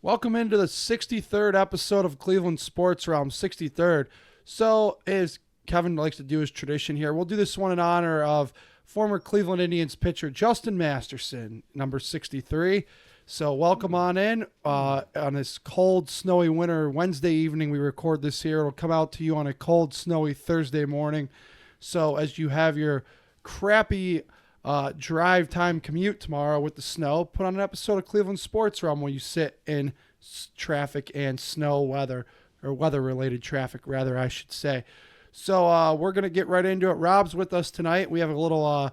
Welcome into the 63rd episode of Cleveland Sports Realm, 63rd. So, as Kevin likes to do his tradition here, we'll do this one in honor of former Cleveland Indians pitcher Justin Masterson, number 63. So, welcome on in. On this cold, snowy winter Wednesday evening, we record this here. It'll come out to you on a cold, snowy Thursday morning. So, as you have your crappy drive time commute tomorrow with the snow, put on an episode of Cleveland Sports Realm where you sit in traffic and snow weather, or weather-related traffic, rather, I should say. So we're going to get right into it. Rob's with us tonight. We have a little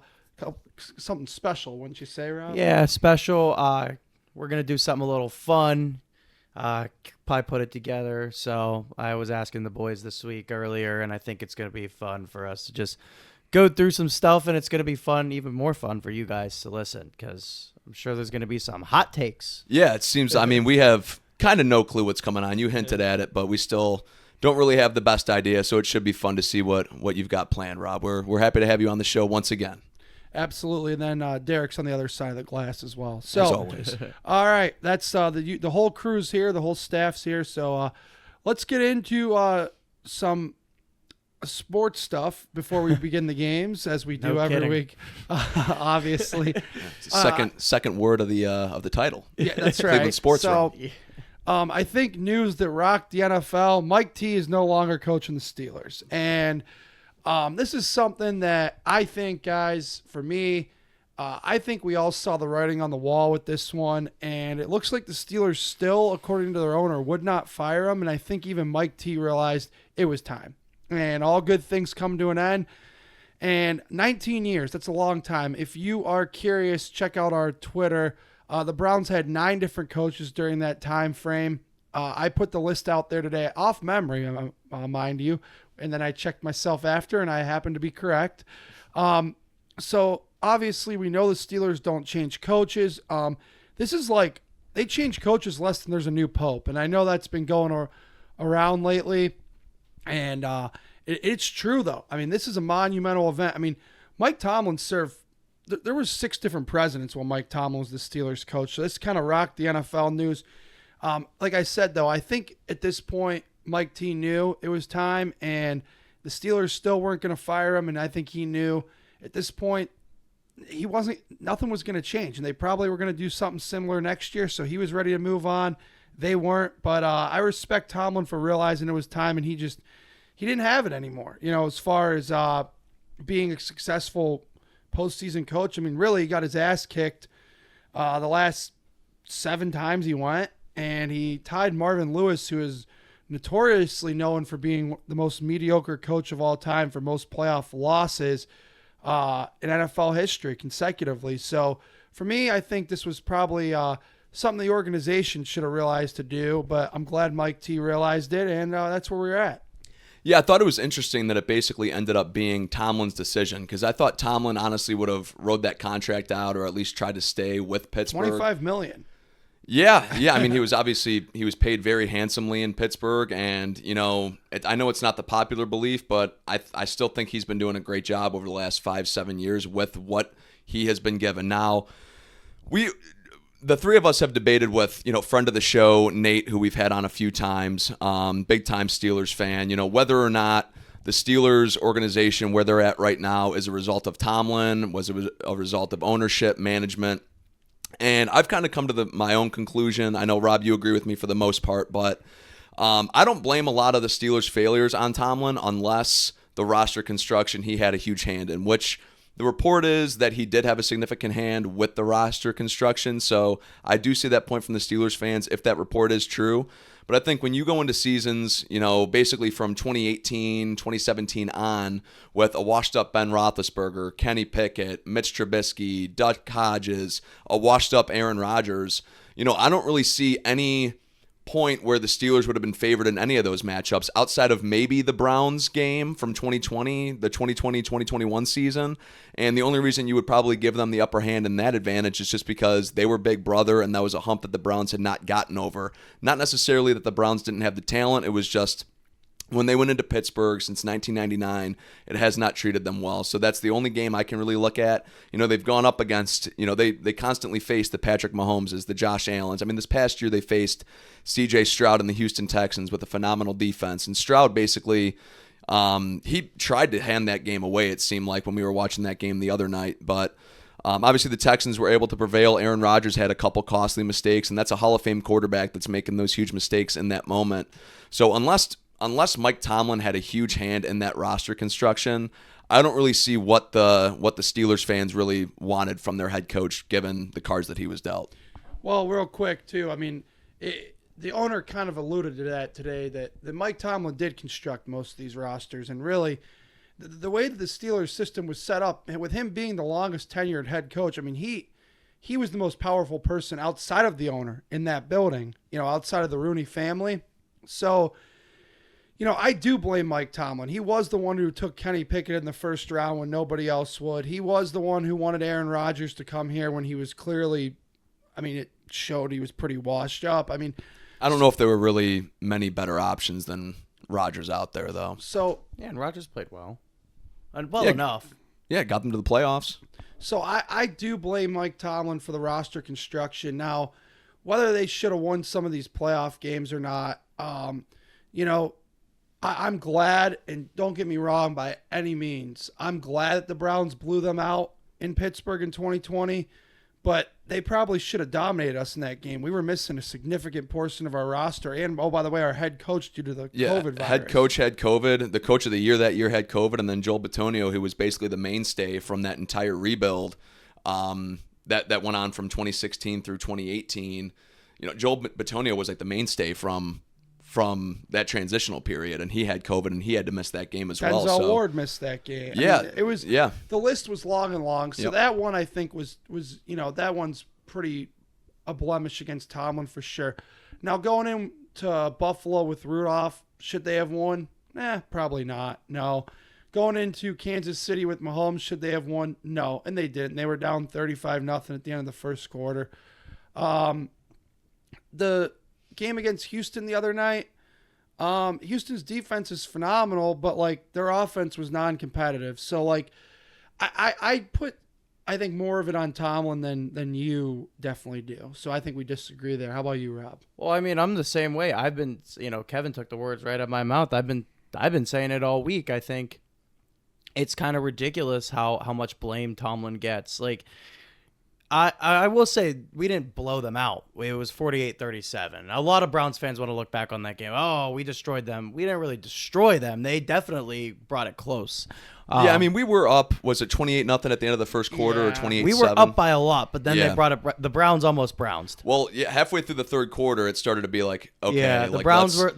something special, wouldn't you say, Rob? Yeah, special. We're going to do something a little fun. Probably put it together. So I was asking the boys this week earlier, and I think it's going to be fun for us to just go through some stuff, and it's going to be fun, even more fun for you guys to listen, because I'm sure there's going to be some hot takes. Yeah, it seems, I mean, we have kind of no clue what's coming on. You hinted at it, but we still don't really have the best idea, so it should be fun to see what you've got planned, Rob. We're happy to have you on the show once again. Absolutely, and then Derek's on the other side of the glass as well. So, as always. All right, that's the whole crew's here, the whole staff's here, so let's get into some sports stuff before we begin the games, as we do every week. Obviously, second word of the title. Yeah, that's right. Cleveland Sports Realm. I think news that rocked the NFL: Mike T is no longer coaching the Steelers, and this is something that I think, guys, for me, I think we all saw the writing on the wall with this one, and it looks like the Steelers still, according to their owner, would not fire him, and I think even Mike T realized it was time. And all good things come to an end. And 19 years, that's a long time. If you are curious, check out our Twitter. The Browns had 9 different coaches during that time frame. I put the list out there today off memory, mind you. And then I checked myself after, and I happened to be correct. So obviously we know the Steelers don't change coaches. This is like they change coaches less than there's a new pope. And I know that's been going around lately. And it's true, though. I mean, this is a monumental event. I mean, Mike Tomlin served – there was 6 different presidents while Mike Tomlin was the Steelers coach. So this kind of rocked the NFL news. Like I said, though, I think at this point Mike T knew it was time, and the Steelers still weren't going to fire him, and I think he knew at this point nothing was going to change, and they probably were going to do something similar next year, so he was ready to move on. They weren't, but I respect Tomlin for realizing it was time, and he didn't have it anymore. You know, as far as being a successful postseason coach, I mean, really, he got his ass kicked the last 7 times he went, and he tied Marvin Lewis, who is notoriously known for being the most mediocre coach of all time for most playoff losses in NFL history consecutively. So for me, I think this was probably something the organization should have realized to do, but I'm glad Mike T realized it, and that's where we're at. Yeah, I thought it was interesting that it basically ended up being Tomlin's decision, because I thought Tomlin honestly would have rode that contract out, or at least tried to stay with Pittsburgh. $25 million. Yeah. I mean, he was paid very handsomely in Pittsburgh, and I know it's not the popular belief, but I still think he's been doing a great job over the last 5-7 years with what he has been given. Now, the 3 of us have debated with, friend of the show, Nate, who we've had on a few times, big time Steelers fan, whether or not the Steelers organization, where they're at right now, is a result of Tomlin, was it a result of ownership, management. And I've kind of come to my own conclusion. I know, Rob, you agree with me for the most part, but I don't blame a lot of the Steelers' failures on Tomlin unless the roster construction he had a huge hand in, which the report is that he did have a significant hand with the roster construction. So I do see that point from the Steelers fans if that report is true. But I think when you go into seasons, basically from 2018, 2017 on, with a washed-up Ben Roethlisberger, Kenny Pickett, Mitch Trubisky, Duck Hodges, a washed-up Aaron Rodgers, I don't really see any point where the Steelers would have been favored in any of those matchups outside of maybe the Browns game from 2020, the 2020-2021 season. And the only reason you would probably give them the upper hand in that advantage is just because they were big brother, and that was a hump that the Browns had not gotten over. Not necessarily that the Browns didn't have the talent. It was just when they went into Pittsburgh since 1999, it has not treated them well. So that's the only game I can really look at. They've gone up against, they constantly face the Patrick Mahomeses, the Josh Allens. I mean, this past year they faced C.J. Stroud and the Houston Texans with a phenomenal defense. And Stroud basically, he tried to hand that game away, it seemed like, when we were watching that game the other night. But obviously the Texans were able to prevail. Aaron Rodgers had a couple costly mistakes, and that's a Hall of Fame quarterback that's making those huge mistakes in that moment. So unless Mike Tomlin had a huge hand in that roster construction, I don't really see what the Steelers fans really wanted from their head coach, given the cards that he was dealt. Well, real quick, too, I mean, the owner kind of alluded to that today, that Mike Tomlin did construct most of these rosters. And really, the way that the Steelers system was set up, and with him being the longest tenured head coach, I mean, he was the most powerful person outside of the owner in that building, outside of the Rooney family. So, I do blame Mike Tomlin. He was the one who took Kenny Pickett in the first round when nobody else would. He was the one who wanted Aaron Rodgers to come here when he was clearly, it showed he was pretty washed up. I don't know if there were really many better options than Rodgers out there, though. So yeah, and Rodgers played well. And enough. Yeah, got them to the playoffs. So I do blame Mike Tomlin for the roster construction. Now, whether they should have won some of these playoff games or not, I'm glad, and don't get me wrong by any means, I'm glad that the Browns blew them out in Pittsburgh in 2020, but they probably should have dominated us in that game. We were missing a significant portion of our roster, and, oh, by the way, our head coach due to the COVID virus. Head coach had COVID. The coach of the year that year had COVID, and then Joel Bitonio, who was basically the mainstay from that entire rebuild that went on from 2016 through 2018. Joel Bitonio was like the mainstay from that transitional period, and he had COVID, and he had to miss that game as well. Denzel Ward missed that game. Yeah, it was. Yeah, the list was long and long. So that one I think was that one's pretty a blemish against Tomlin for sure. Now going into Buffalo with Rudolph, should they have won? Probably not. No. Going into Kansas City with Mahomes, should they have won? No, and they didn't. They were down 35-0 at the end of the first quarter. The game against Houston the other night, Houston's defense is phenomenal, but their offense was non-competitive. So I put think more of it on Tomlin than you definitely do. So I think we disagree there. How about you, Rob? Well, I'm the same way. I've been, Kevin took the words right out of my mouth. I've been saying it all week. I think it's kind of ridiculous how much blame Tomlin gets. I will say we didn't blow them out. It was 48-37. A lot of Browns fans want to look back on that game. Oh, we destroyed them. We didn't really destroy them. They definitely brought it close. We were up, was it 28-0 at the end of the first quarter or 28-7? We were up by a lot, but then they brought it. The Browns almost brownsed. Well, yeah, halfway through the third quarter, it started to be like, okay. Yeah, the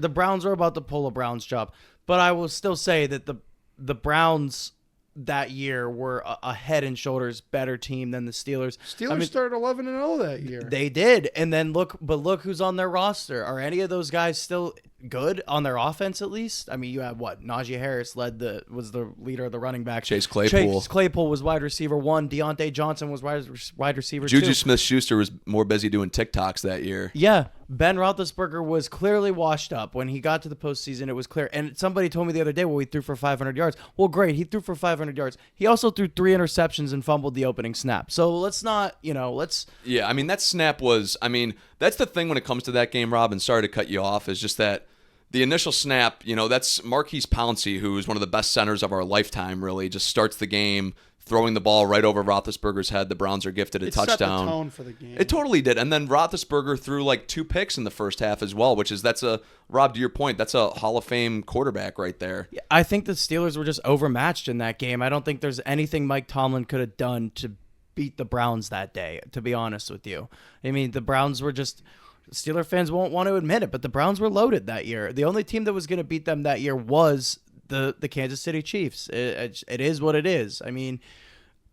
Browns were about to pull a Browns job. But I will still say that the Browns that year were a head and shoulders better team than the Steelers. Started 11-0 that year. They did, and then look who's on their roster. Are any of those guys still good on their offense at least? You had what? Najee Harris was the leader of the running back. Chase Claypool was wide receiver 1. Deontay Johnson was wide receiver 2. Juju Smith-Schuster was more busy doing TikToks that year. Yeah. Ben Roethlisberger was clearly washed up. When he got to the postseason, it was clear. And somebody told me the other day, he threw for 500 yards. Well, great. He threw for 500 yards. He also threw 3 interceptions and fumbled the opening snap. So let's not, let's... Yeah, that snap was... that's the thing when it comes to that game, Rob, and sorry to cut you off, is just that the initial snap, that's Marquise Pouncey, who is one of the best centers of our lifetime, really, just starts the game throwing the ball right over Roethlisberger's head. The Browns are gifted a touchdown. It set the tone for the game. It totally did. And then Roethlisberger threw 2 picks in the first half as well, Rob, to your point, that's a Hall of Fame quarterback right there. Yeah, I think the Steelers were just overmatched in that game. I don't think there's anything Mike Tomlin could have done to beat the Browns that day, to be honest with you. The Browns were just... Steeler fans won't want to admit it, but the Browns were loaded that year. The only team that was going to beat them that year was the Kansas City Chiefs. It is what it is.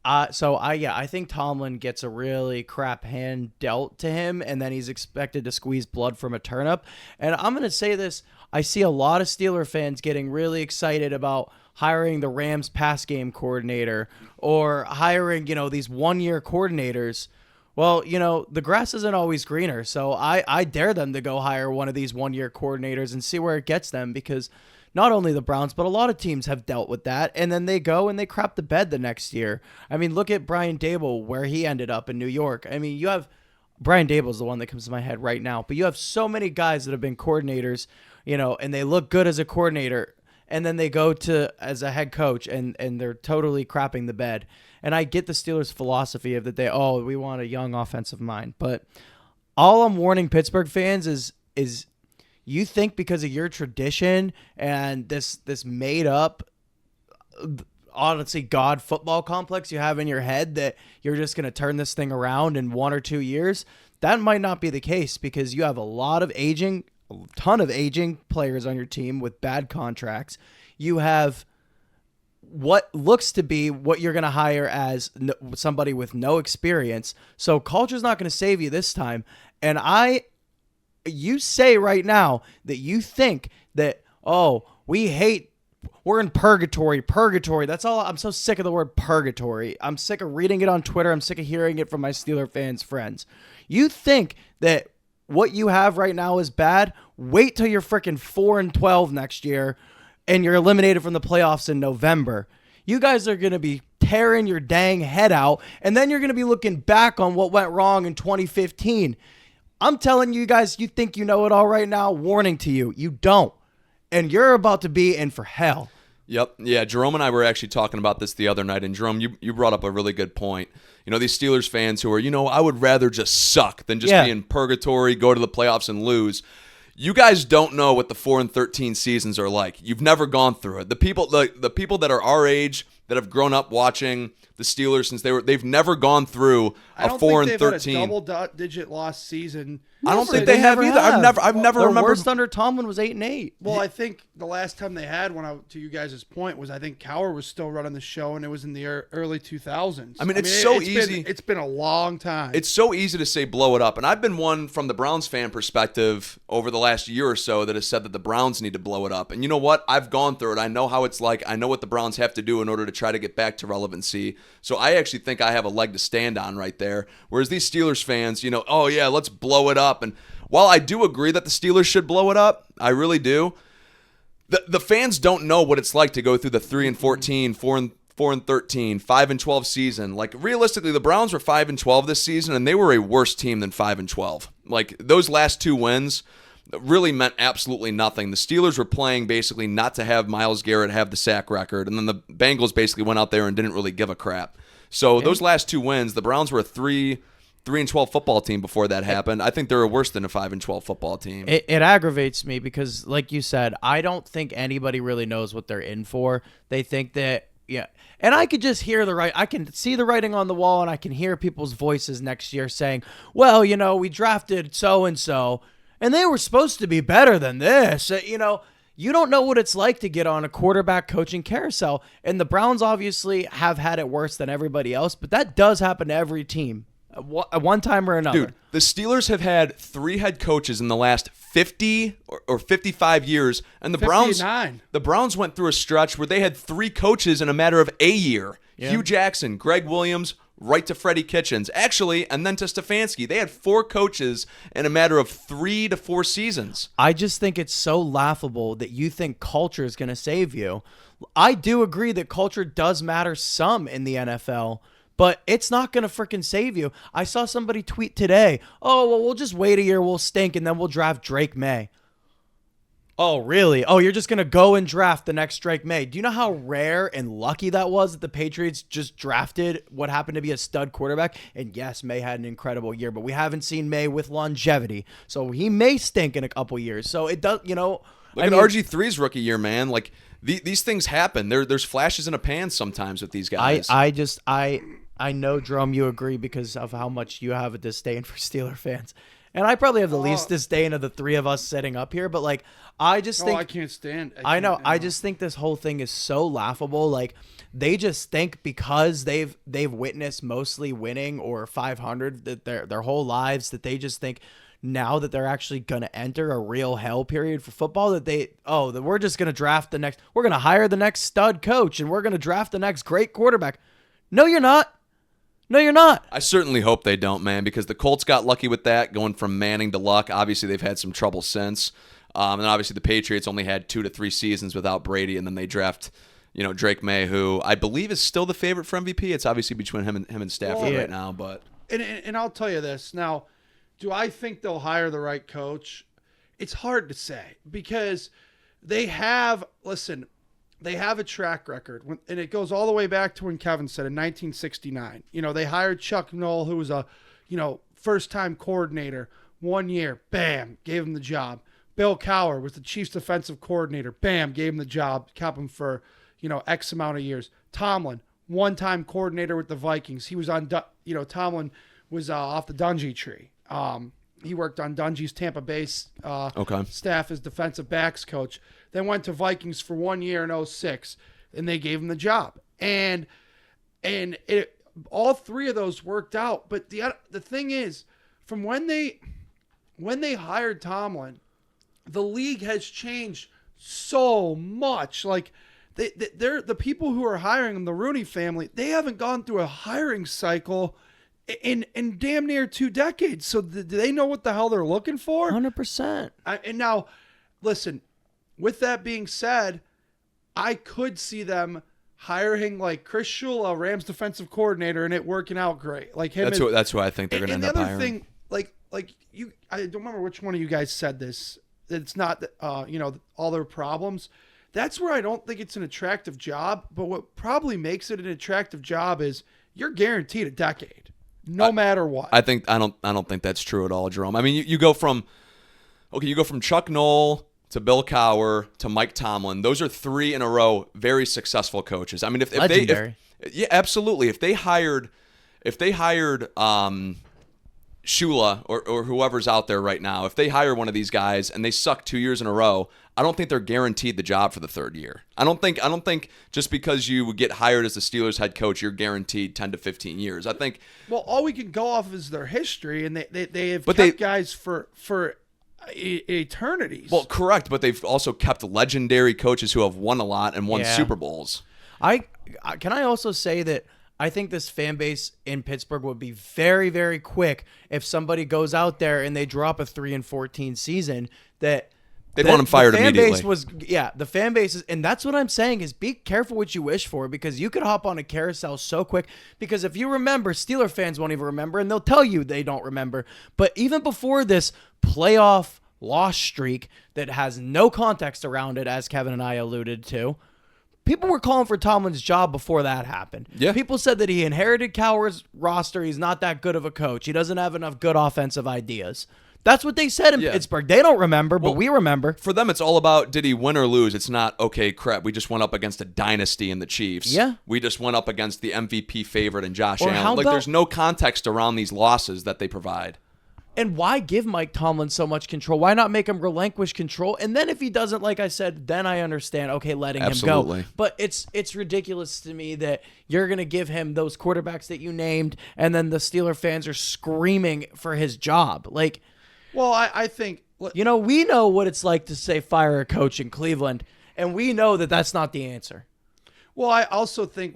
I think Tomlin gets a really crap hand dealt to him, and then he's expected to squeeze blood from a turnip. And I'm going to say this. I see a lot of Steeler fans getting really excited about hiring the Rams pass game coordinator or hiring, these one-year coordinators Well, the grass isn't always greener, so I dare them to go hire one of these one-year coordinators and see where it gets them, because not only the Browns, but a lot of teams have dealt with that, and then they go and they crap the bed the next year. I mean, look at Brian Daboll, where he ended up in New York. I mean, you have Brian Daboll's the one that comes to my head right now, but you have so many guys that have been coordinators, and they look good as a coordinator, and then they go to as a head coach, and they're totally crapping the bed. And I get the Steelers' philosophy of that we want a young offensive mind. But all I'm warning Pittsburgh fans is you think because of your tradition and this made up, honestly, God football complex you have in your head that you're just going to turn this thing around in 1 or 2 years. That might not be the case, because you have a ton of aging players on your team with bad contracts. You have what looks to be what you're going to hire as somebody with no experience. So culture's not going to save you this time. And you say right now that you think that, we're in purgatory. That's all. I'm so sick of the word purgatory. I'm sick of reading it on Twitter. I'm sick of hearing it from my Steeler fans friends. You think that what you have right now is bad? Wait till you're freaking 4-12 next year and you're eliminated from the playoffs in November. You guys are going to be tearing your dang head out, and then you're going to be looking back on what went wrong in 2015. I'm telling you guys, you think you know it all right now. Warning to you, you don't. And you're about to be in for hell. Yep. Yeah, Jerome and I were actually talking about this the other night, and Jerome, you brought up a really good point. These Steelers fans who are, I would rather just suck than just be in purgatory, go to the playoffs and lose. You guys don't know what the 4-13 seasons are like. You've never gone through it. The people that are our age, that have grown up watching the Steelers since they've never gone through a 4-13. I don't think they've had a double-digit loss season. I don't think they have either. I've never Their remembered. worst under Tomlin was 8-8. Well, I think the last time they had one, to you guys' point, was I think Cowher was still running the show, and it was in the early 2000s. I mean, it's so easy. It's been a long time. It's so easy to say blow it up. And I've been one from the Browns fan perspective over the last year or so that has said that the Browns need to blow it up. And you know what? I've gone through it. I know how it's like. I know what the Browns have to do in order to try to get back to relevancy. So I actually think I have a leg to stand on right there. Whereas these Steelers fans, let's blow it up. And while I do agree that the Steelers should blow it up, I really do, the fans don't know what it's like to go through the 3-14, 4-13, 5-12 season. Like, realistically, the Browns were 5-12 this season, and they were a worse team than 5-12. Like, those last 2 wins really meant absolutely nothing. The Steelers were playing basically not to have Myles Garrett have the sack record, and then the Bengals basically went out there and didn't really give a crap. So those last 2 wins, the Browns were a 3-12 football team before that happened. I think they're worse than a 5-12 football team. It aggravates me because, like you said, I don't think anybody really knows what they're in for. They think that, and I could just hear I can see the writing on the wall, and I can hear people's voices next year saying, well, we drafted so-and-so, and they were supposed to be better than this. You don't know what it's like to get on a quarterback coaching carousel, and the Browns obviously have had it worse than everybody else, but that does happen to every team at one time or another. Dude, the Steelers have had 3 head coaches in the last 50 or 55 years, and the 59. Browns went through a stretch where they had 3 coaches in a matter of a year. Yeah. Hugh Jackson, Greg Williams, right to Freddie Kitchens. Actually, and then to Stefanski. They had 4 coaches in a matter of 3 to 4 seasons. I just think it's so laughable that you think culture is going to save you. I do agree that culture does matter some in the NFL, but it's not going to freaking save you. I saw somebody tweet today, we'll just wait a year, we'll stink, and then we'll draft Drake May. Oh, really? Oh, you're just going to go and draft the next Drake May. Do you know how rare and lucky that was that the Patriots just drafted what happened to be a stud quarterback? And yes, May had an incredible year, but we haven't seen May with longevity. So he may stink in a couple years. So it does, Look at RG3's rookie year, man. Like, these things happen. There's flashes in a pan sometimes with these guys. I know, Jerome, you agree because of how much you have a disdain for Steeler fans. And I probably have the least disdain of the 3 of us sitting up here, but I just think I can't stand. I know. I just think this whole thing is so laughable. Like, they just think because they've witnessed mostly winning or 500 that their whole lives, that they just think now that they're actually going to enter a real hell period for football, that we're just going to we're going to hire the next stud coach and we're going to draft the next great quarterback. No, you're not. No, you're not. I certainly hope they don't, man, because the Colts got lucky with that, going from Manning to Luck. Obviously, they've had some trouble since. And obviously, the Patriots only had 2 to 3 seasons without Brady, and then they draft, Drake May, who I believe is still the favorite for MVP. It's obviously between him and Stafford right now, but and I'll tell you this now. Do I think they'll hire the right coach? It's hard to say because they have a track record, and it goes all the way back to when Kevin said in 1969. They hired Chuck Noll, who was a, first-time coordinator. 1 year, bam, gave him the job. Bill Cowher was the Chiefs defensive coordinator. Bam, gave him the job, kept him for, X amount of years. Tomlin, one-time coordinator with the Vikings. He was on, Tomlin was off the Dungy tree. He worked on Dungy's Tampa Bay staff as defensive backs coach. Then went to Vikings for 1 year in 2006, and they gave him the job. And all three of those worked out. But the thing is, from when they hired Tomlin, the league has changed so much. Like they're the people who are hiring him, the Rooney family, they haven't gone through a hiring cycle in damn near 2 decades. So do they know what the hell they're looking for? 100%. And now, listen, with that being said, I could see them hiring like Chris Shula, Rams defensive coordinator, and it working out gret. Like him. That's who I think they're going to end up hiring. And the other thing, like you, I don't remember which one of you guys said this. It's not, all their problems. That's where I don't think it's an attractive job. But what probably makes it an attractive job is you're guaranteed a decade, no matter what. I don't think that's true at all, Jerome. I mean, you go from Chuck Noll to Bill Cowher to Mike Tomlin. Those are 3 in a row very successful coaches. I mean, if yeah, absolutely. If they hired Shula or whoever's out there right now, if they hire one of these guys and they suck 2 years in a row, I don't think they're guaranteed the job for the 3rd year. I don't think just because you get hired as the Steelers head coach, you're guaranteed 10 to 15 years. I think. Well, all we can go off of is their history, and they have kept guys for eternities. Well, correct, but they've also kept legendary coaches who have won a lot and won Super Bowls. Can I also say that I think this fan base in Pittsburgh would be very, very quick if somebody goes out there and they drop a 3-14 season that they'd want him fired immediately. The fan base is, and that's what I'm saying is be careful what you wish for, because you could hop on a carousel so quick. Because if you remember, Steeler fans won't even remember, and they'll tell you they don't remember. But even before this playoff loss streak that has no context around it, as Kevin and I alluded to, people were calling for Tomlin's job before that happened. Yeah. People said that he inherited Cowher's roster. He's not that good of a coach. He doesn't have enough good offensive ideas. That's what they said in Pittsburgh. They don't remember, but we remember. For them, it's all about did he win or lose. It's not, okay, crap, we just went up against a dynasty in the Chiefs. Yeah. We just went up against the MVP favorite in Josh Allen. There's no context around these losses that they provide. And why give Mike Tomlin so much control? Why not make him relinquish control? And then if he doesn't, like I said, then I understand, okay, letting him go. But it's ridiculous to me that you're going to give him those quarterbacks that you named, and then the Steeler fans are screaming for his job. Like, well, I think... we know what it's like to say fire a coach in Cleveland, and we know that that's not the answer. Well, I also think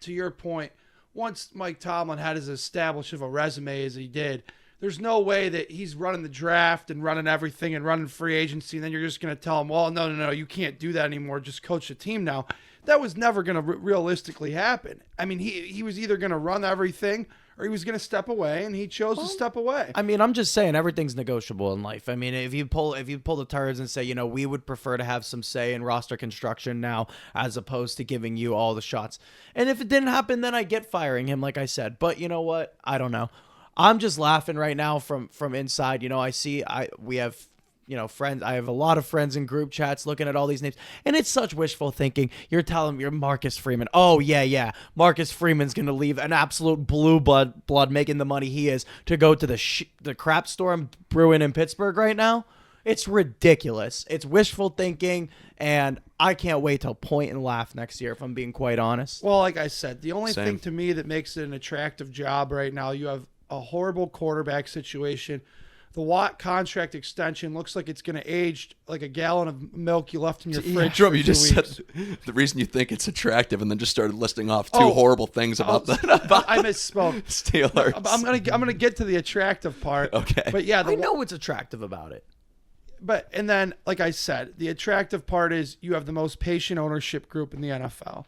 to your point, once Mike Tomlin had as established of a resume as he did, there's no way that he's running the draft and running everything and running free agency, and then you're just going to tell him, well, no, you can't do that anymore. Just coach the team now. That was never going to realistically happen. I mean, he was either going to run everything or he was going to step away, and he chose to step away. I mean, I'm just saying everything's negotiable in life. I mean, if you pull the turds and say, we would prefer to have some say in roster construction now as opposed to giving you all the shots. And if it didn't happen, then I get firing him, like I said. But you know what? I don't know. I'm just laughing right now from inside. We have friends. I have a lot of friends in group chats looking at all these names, and it's such wishful thinking. You're telling me you're Marcus Freeman. Oh yeah. Marcus Freeman's going to leave an absolute blue blood making the money he is to go to the crap storm brewing in Pittsburgh right now. It's ridiculous. It's wishful thinking, and I can't wait till point and laugh next year, if I'm being quite honest. Well, like I said, the only thing to me that makes it an attractive job right now, you have a horrible quarterback situation. The Watt contract extension looks like it's going to age like a gallon of milk you left in your fridge. Jerome, for you 2 just weeks. said the reason you think it's attractive, and then just started listing off two horrible things about that. I misspoke. Steelers. I'm gonna get to the attractive part. Okay. But yeah, I know what's attractive about it. But and then, like I said, the attractive part is you have the most patient ownership group in the NFL,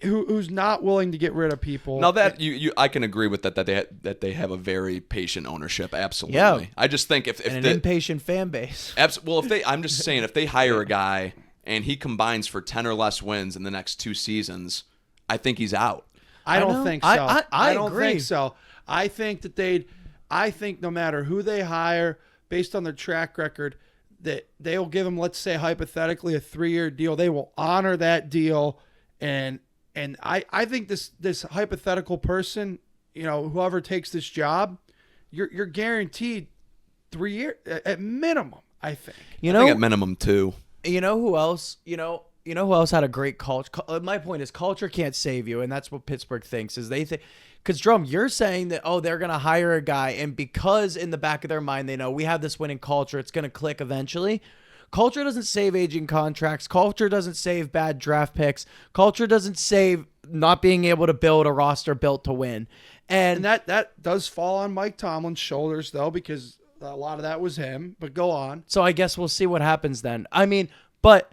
who's not willing to get rid of people. Now that I can agree with that they have a very patient ownership. Absolutely. Yeah. I just think if And an impatient fan base. I'm just saying if they hire a guy and he combines for 10 or less wins in the next 2 seasons, I think he's out. I don't think so. I don't agree. think so. I think that I think no matter who they hire, based on their track record, that they will give them, let's say hypothetically, a 3-year deal. They will honor that deal, and I think this hypothetical person, whoever takes this job, you're guaranteed 3 years at minimum. I think. I think at minimum 2. You know who else? You know who else had a great culture? My point is culture can't save you, and that's what Pittsburgh thinks. Is they think, because Drum, you're saying that they're gonna hire a guy, and because in the back of their mind they know we have this winning culture, it's gonna click eventually. Culture doesn't save aging contracts. Culture doesn't save bad draft picks. Culture doesn't save not being able to build a roster built to win. And that does fall on Mike Tomlin's shoulders, though, because a lot of that was him. But go on. So I guess we'll see what happens then. I mean, but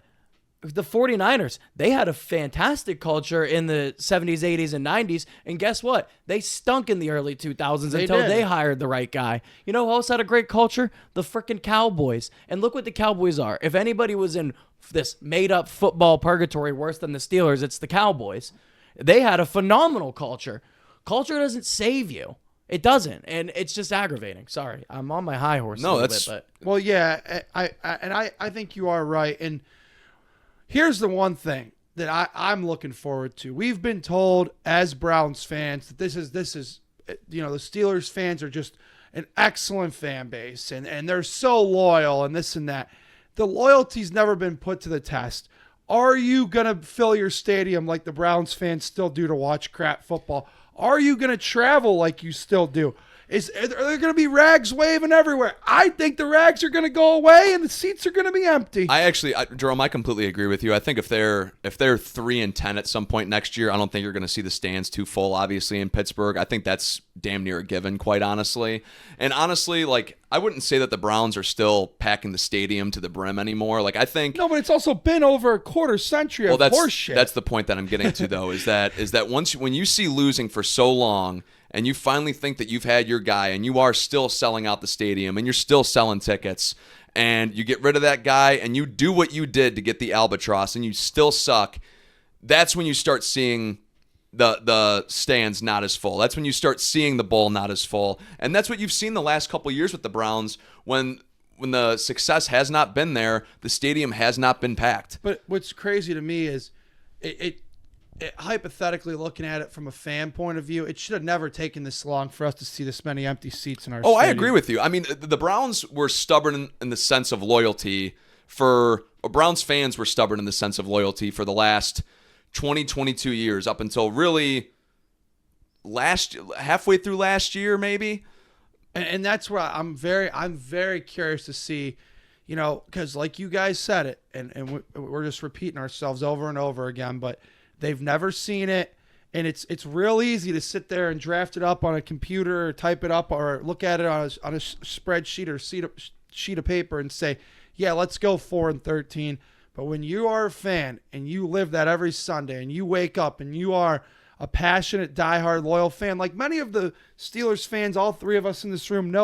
the 49ers, they had a fantastic culture in the 70s, 80s, and 90s. And guess what? They stunk in the early 2000s until they hired the right guy. You know who else had a great culture? The freaking Cowboys. And look what the Cowboys are. If anybody was in this made-up football purgatory worse than the Steelers, it's the Cowboys. They had a phenomenal culture. Culture doesn't save you. It doesn't, and it's just aggravating. Sorry, I'm on my high horse a little bit, but well, yeah, I think you are right. And here's the one thing that I'm looking forward to. We've been told as Browns fans that this is the Steelers fans are just an excellent fan base, and they're so loyal and this and that. The loyalty's never been put to the test. Are you gonna fill your stadium like the Browns fans still do to watch crap football? Are you going to travel like you still do? Are there going to be rags waving everywhere? I think the rags are going to go away and the seats are going to be empty. Jerome, I completely agree with you. I think if they're 3-10 at some point next year, I don't think you're going to see the stands too full, obviously, in Pittsburgh. I think that's damn near a given, quite honestly. And honestly, I wouldn't say that the Browns are still packing the stadium to the brim anymore. I think no, but it's also been over a quarter century of horseshit. That's the point that I'm getting to, though, is that when you see losing for so long, and you finally think that you've had your guy, and you are still selling out the stadium, and you're still selling tickets, and you get rid of that guy, and you do what you did to get the albatross, and you still suck, that's when you start seeing the stands not as full. That's when you start seeing the bowl not as full. And that's what you've seen the last couple of years with the Browns. When the success has not been there, the stadium has not been packed. But what's crazy to me is it hypothetically looking at it from a fan point of view, it should have never taken this long for us to see this many empty seats in our stadium. I agree with you. I mean, the Browns were stubborn in the sense of loyalty Browns fans were stubborn in the sense of loyalty for the last 22 years, up until really halfway through last year, maybe. And that's where I'm very curious to see, because like you guys said it, and we're just repeating ourselves over and over again, but they've never seen it, and it's real easy to sit there and draft it up on a computer or type it up or look at it on a spreadsheet or sheet of paper and say, yeah, let's go 4-13. But when you are a fan and you live that every Sunday and you wake up and you are a passionate, diehard, loyal fan, like many of the Steelers fans, all three of us in this room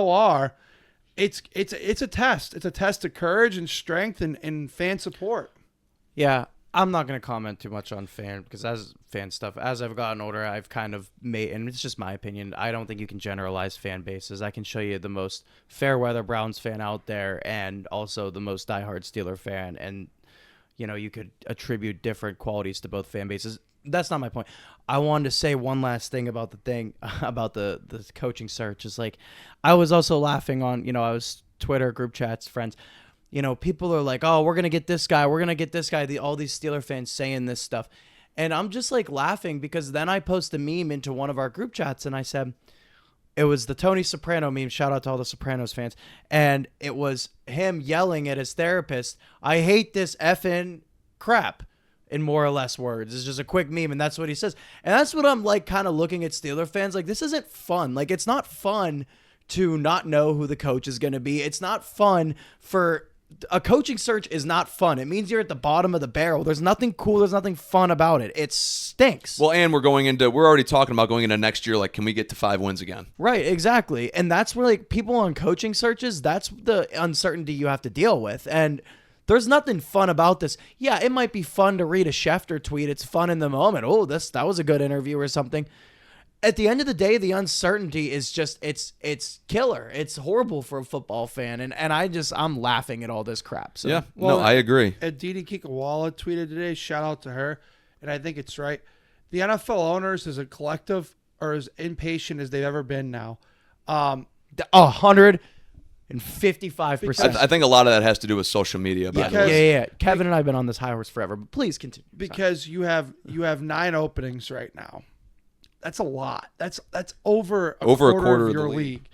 it's a test. It's a test of courage and strength and fan support. Yeah, I'm not going to comment too much on fan stuff. As I've gotten older, I've kind of made, and it's just my opinion, I don't think you can generalize fan bases. I can show you the most fair weather Browns fan out there and also the most diehard Steeler fan, and you could attribute different qualities to both fan bases. That's not my point. I wanted to say one last thing about the thing about the coaching search. Is I was also laughing on, I was Twitter group chats, friends. People are like, oh, we're going to get this guy. We're going to get this guy. All these Steeler fans saying this stuff. And I'm just laughing because then I post a meme into one of our group chats and I said, it was the Tony Soprano meme. Shout out to all the Sopranos fans. And it was him yelling at his therapist, I hate this effing crap, in more or less words. It's just a quick meme, and that's what he says. And that's what I'm like kind of looking at Steeler fans. Like, this isn't fun. Like, it's not fun to not know who the coach is going to be. It's not fun for... A coaching search is not fun. It means you're at the bottom of the barrel. There's nothing cool. There's nothing fun about it. It stinks. Well, and we're already talking about going into next year. Like, can we get to 5 wins again? Right, exactly. And that's where, like, people on coaching searches, that's the uncertainty you have to deal with. And there's nothing fun about this. Yeah, it might be fun to read a Schefter tweet. It's fun in the moment. Oh, that was a good interview or something. At the end of the day, the uncertainty is just, it's killer. It's horrible for a football fan. And I'm laughing at all this crap. So. Yeah, no, I agree. Aditi Kikawala tweeted today, shout out to her, and I think it's right. The NFL owners as a collective are as impatient as they've ever been now. 155%. I think a lot of that has to do with social media. Yeah. Kevin and I have been on this high horse forever, but please continue. Because you have 9 openings right now. That's a lot. That's over a quarter of your league.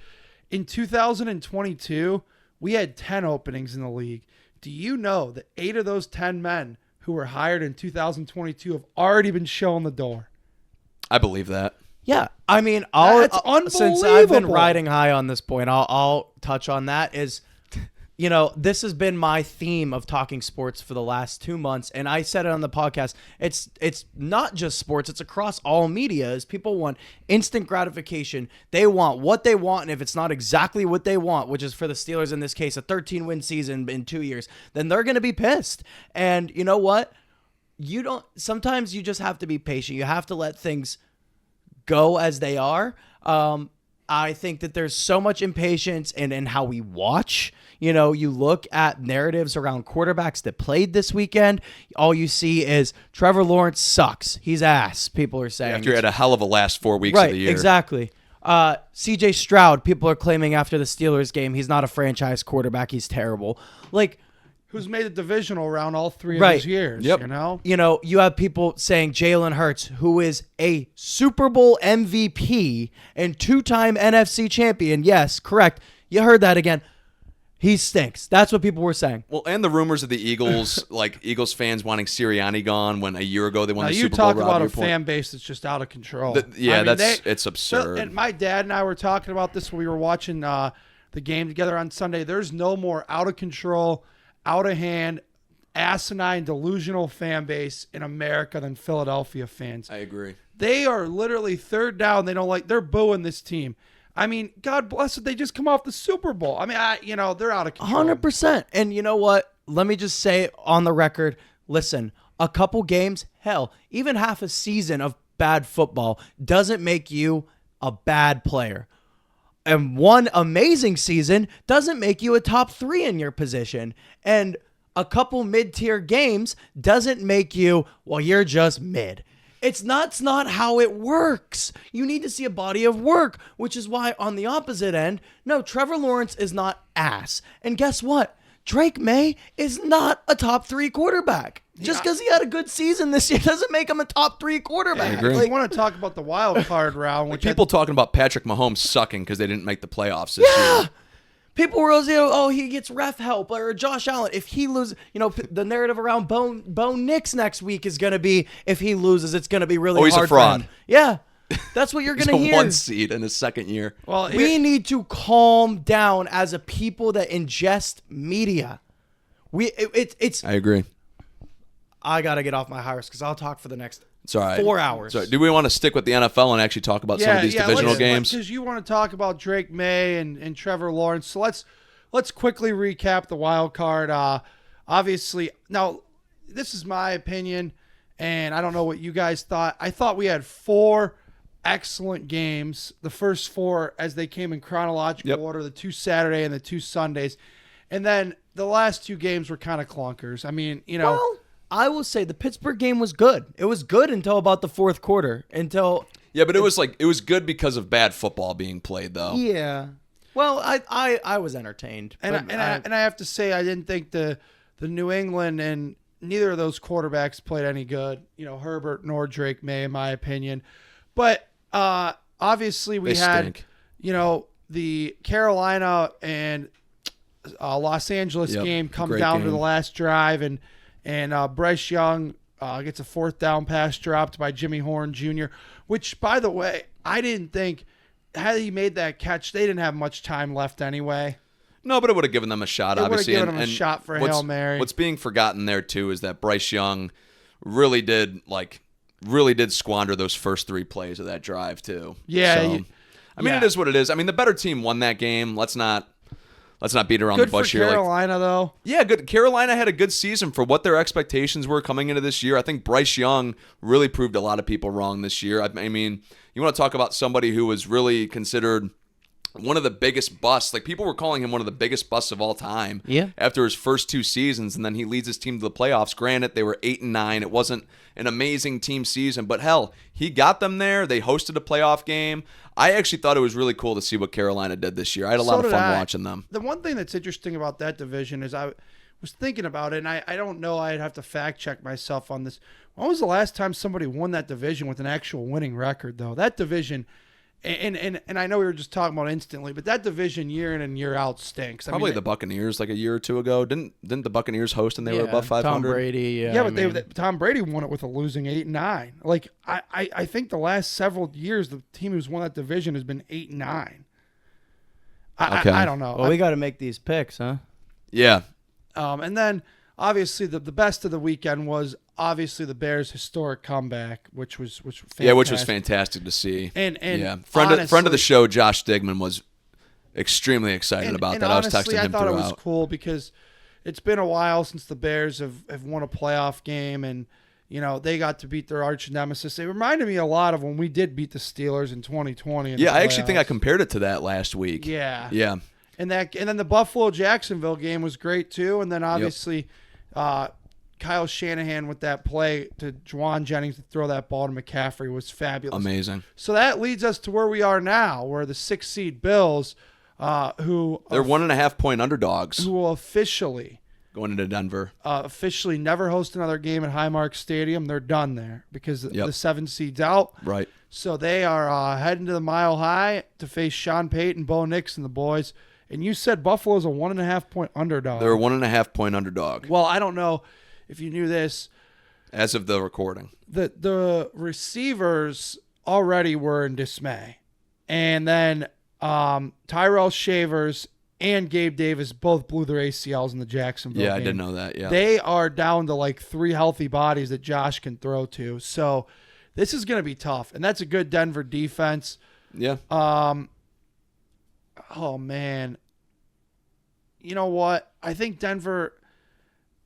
In 2022, we had 10 openings in the league. Do you know that 8 of those 10 men who were hired in 2022 have already been shown the door? I believe that. Yeah, I mean, That's unbelievable. Since I've been riding high on this point, I'll touch on that. This has been my theme of talking sports for the last 2 months, and I said it on the podcast. It's not just sports; it's across all media. Is people want instant gratification? They want what they want, and if it's not exactly what they want, which is for the Steelers in this case, a 13-win season in 2 years, then they're going to be pissed. And you know what? Sometimes you just have to be patient. You have to let things go as they are. I think that there's so much impatience in how we watch. You look at narratives around quarterbacks that played this weekend. All you see is Trevor Lawrence sucks. He's ass, people are saying. After you had a hell of a last 4 weeks of the year. Right, exactly. CJ Stroud, people are claiming after the Steelers game, he's not a franchise quarterback. He's terrible. Who's made the divisional round all 3 of Right. his years, Yep. You have people saying Jalen Hurts, who is a Super Bowl MVP and 2-time NFC champion. Yes, correct. You heard that again. He stinks. That's what people were saying. Well, and the rumors of the Eagles, like Eagles fans wanting Sirianni gone when a year ago they won the Super Bowl. You talk about a fan base that's just out of control. It's absurd. And my dad and I were talking about this when we were watching the game together on Sunday. There's no more out of control, out of hand, asinine, delusional fan base in America than Philadelphia fans. I agree. They are literally third down. They're booing this team. I mean, God bless it. They just come off the Super Bowl. I mean, they're out of control. 100%. And you know what? Let me just say on the record, listen, a couple games, hell, even half a season of bad football doesn't make you a bad player. And one amazing season doesn't make you a top 3 in your position. And a couple mid-tier games doesn't make you, well, you're just mid. It's not how it works. You need to see a body of work, which is why on the opposite end, no, Trevor Lawrence is not ass. And guess what? Drake May is not a top 3 quarterback. Just because he had a good season this year doesn't make him a top 3 quarterback. I agree. You want to talk about the wild card round, which People talking about Patrick Mahomes sucking because they didn't make the playoffs this year. People were, he gets ref help, or Josh Allen. If he loses, the narrative around Bo Nix next week is going to be, if he loses, it's going to be really hard. He's a fraud. For him. Yeah, that's what you're going to hear. He's a 1 seed in his second year. Well, we need to calm down as a people that ingest media. I agree. I got to get off my horse because I'll talk for the next It's all right. 4 hours. So, do we want to stick with the NFL and actually talk about some of these divisional games? Because you want to talk about Drake May and Trevor Lawrence. So let's quickly recap the wild card. Obviously, now this is my opinion, and I don't know what you guys thought. I thought we had 4 excellent games. The first 4 as they came in chronological order, the 2 Saturday and the 2 Sundays. And then the last 2 games were kind of clunkers. I mean, Well, I will say the Pittsburgh game was good. It was good until about the fourth quarter. Yeah, but it was good because of bad football being played, though. Yeah. Well, I was entertained. And I have to say I didn't think the New England and neither of those quarterbacks played any good. Herbert nor Drake May, in my opinion. But obviously we They had stink. the Carolina and Los Angeles game comes Great down game. to the last drive, and Bryce Young gets a fourth down pass dropped by Jimmy Horn Jr., which, by the way, I didn't think had he made that catch, they didn't have much time left anyway. No, but it would have given them a shot, It would have obviously. given them a shot for a Hail Mary. What's being forgotten there, too, is that Bryce Young really did squander those first 3 plays of that drive, too. Yeah. So, it is what it is. I mean, the better team won that game. Let's not beat around Good the bush for here. Carolina, though. Yeah, good. Carolina had a good season for what their expectations were coming into this year. I think Bryce Young really proved a lot of people wrong this year. I mean, you want to talk about somebody who was really considered one of the biggest busts. Like, people were calling him one of the biggest busts of all time. Yeah. After his first 2 seasons, and then he leads his team to the playoffs. Granted, they were 8-9. It wasn't an amazing team season, but hell, he got them there. They hosted a playoff game. I actually thought it was really cool to see what Carolina did this year. I had a lot of fun watching them. The one thing that's interesting about that division is I was thinking about it, and I don't know, I'd have to fact check myself on this. When was the last time somebody won that division with an actual winning record, though? That division, and I know we were just talking about instantly, but that division year in and year out stinks. Probably the Buccaneers like a year or 2 ago. Didn't the Buccaneers host and they were above 500? Tom Brady. But Tom Brady won it with a losing 8-9. Like, I think the last several years, the team who's won that division has been 8-9. I don't know. Well, we got to make these picks, huh? Yeah. And then, obviously, the best of the weekend was obviously the Bears' historic comeback, which was fantastic. Yeah, which was fantastic to see. And friend honestly, of the show, Josh Stigman, was extremely excited about that. Honestly, I was texting him I thought throughout. it was cool because it's been a while since the Bears have won a playoff game, and they got to beat their arch nemesis. It reminded me a lot of when we did beat the Steelers in 2020. Yeah, I actually think I compared it to that last week. Yeah. Yeah. And then the Buffalo-Jacksonville game was great too. And then obviously Kyle Shanahan with that play to Juwan Jennings to throw that ball to McCaffrey was fabulous. Amazing. So that leads us to where we are now, where the 6th seed Bills, who they're 1.5 point underdogs, who will officially going into Denver. Officially never host another game at Highmark Stadium. They're done there because the 7 seed's out. Right. So they are heading to the Mile High to face Sean Payton, Bo Nix, and the boys. And you said Buffalo's a 1.5 point underdog. They're a 1.5 point underdog. Well, I don't know if you knew this. As of the recording. The receivers already were in dismay. And then Tyrell Shavers and Gabe Davis both blew their ACLs in the Jacksonville game. I didn't know that, yeah. They are down to like 3 healthy bodies that Josh can throw to. So this is going to be tough. And that's a good Denver defense. Yeah. Oh, man. You know what? I think Denver,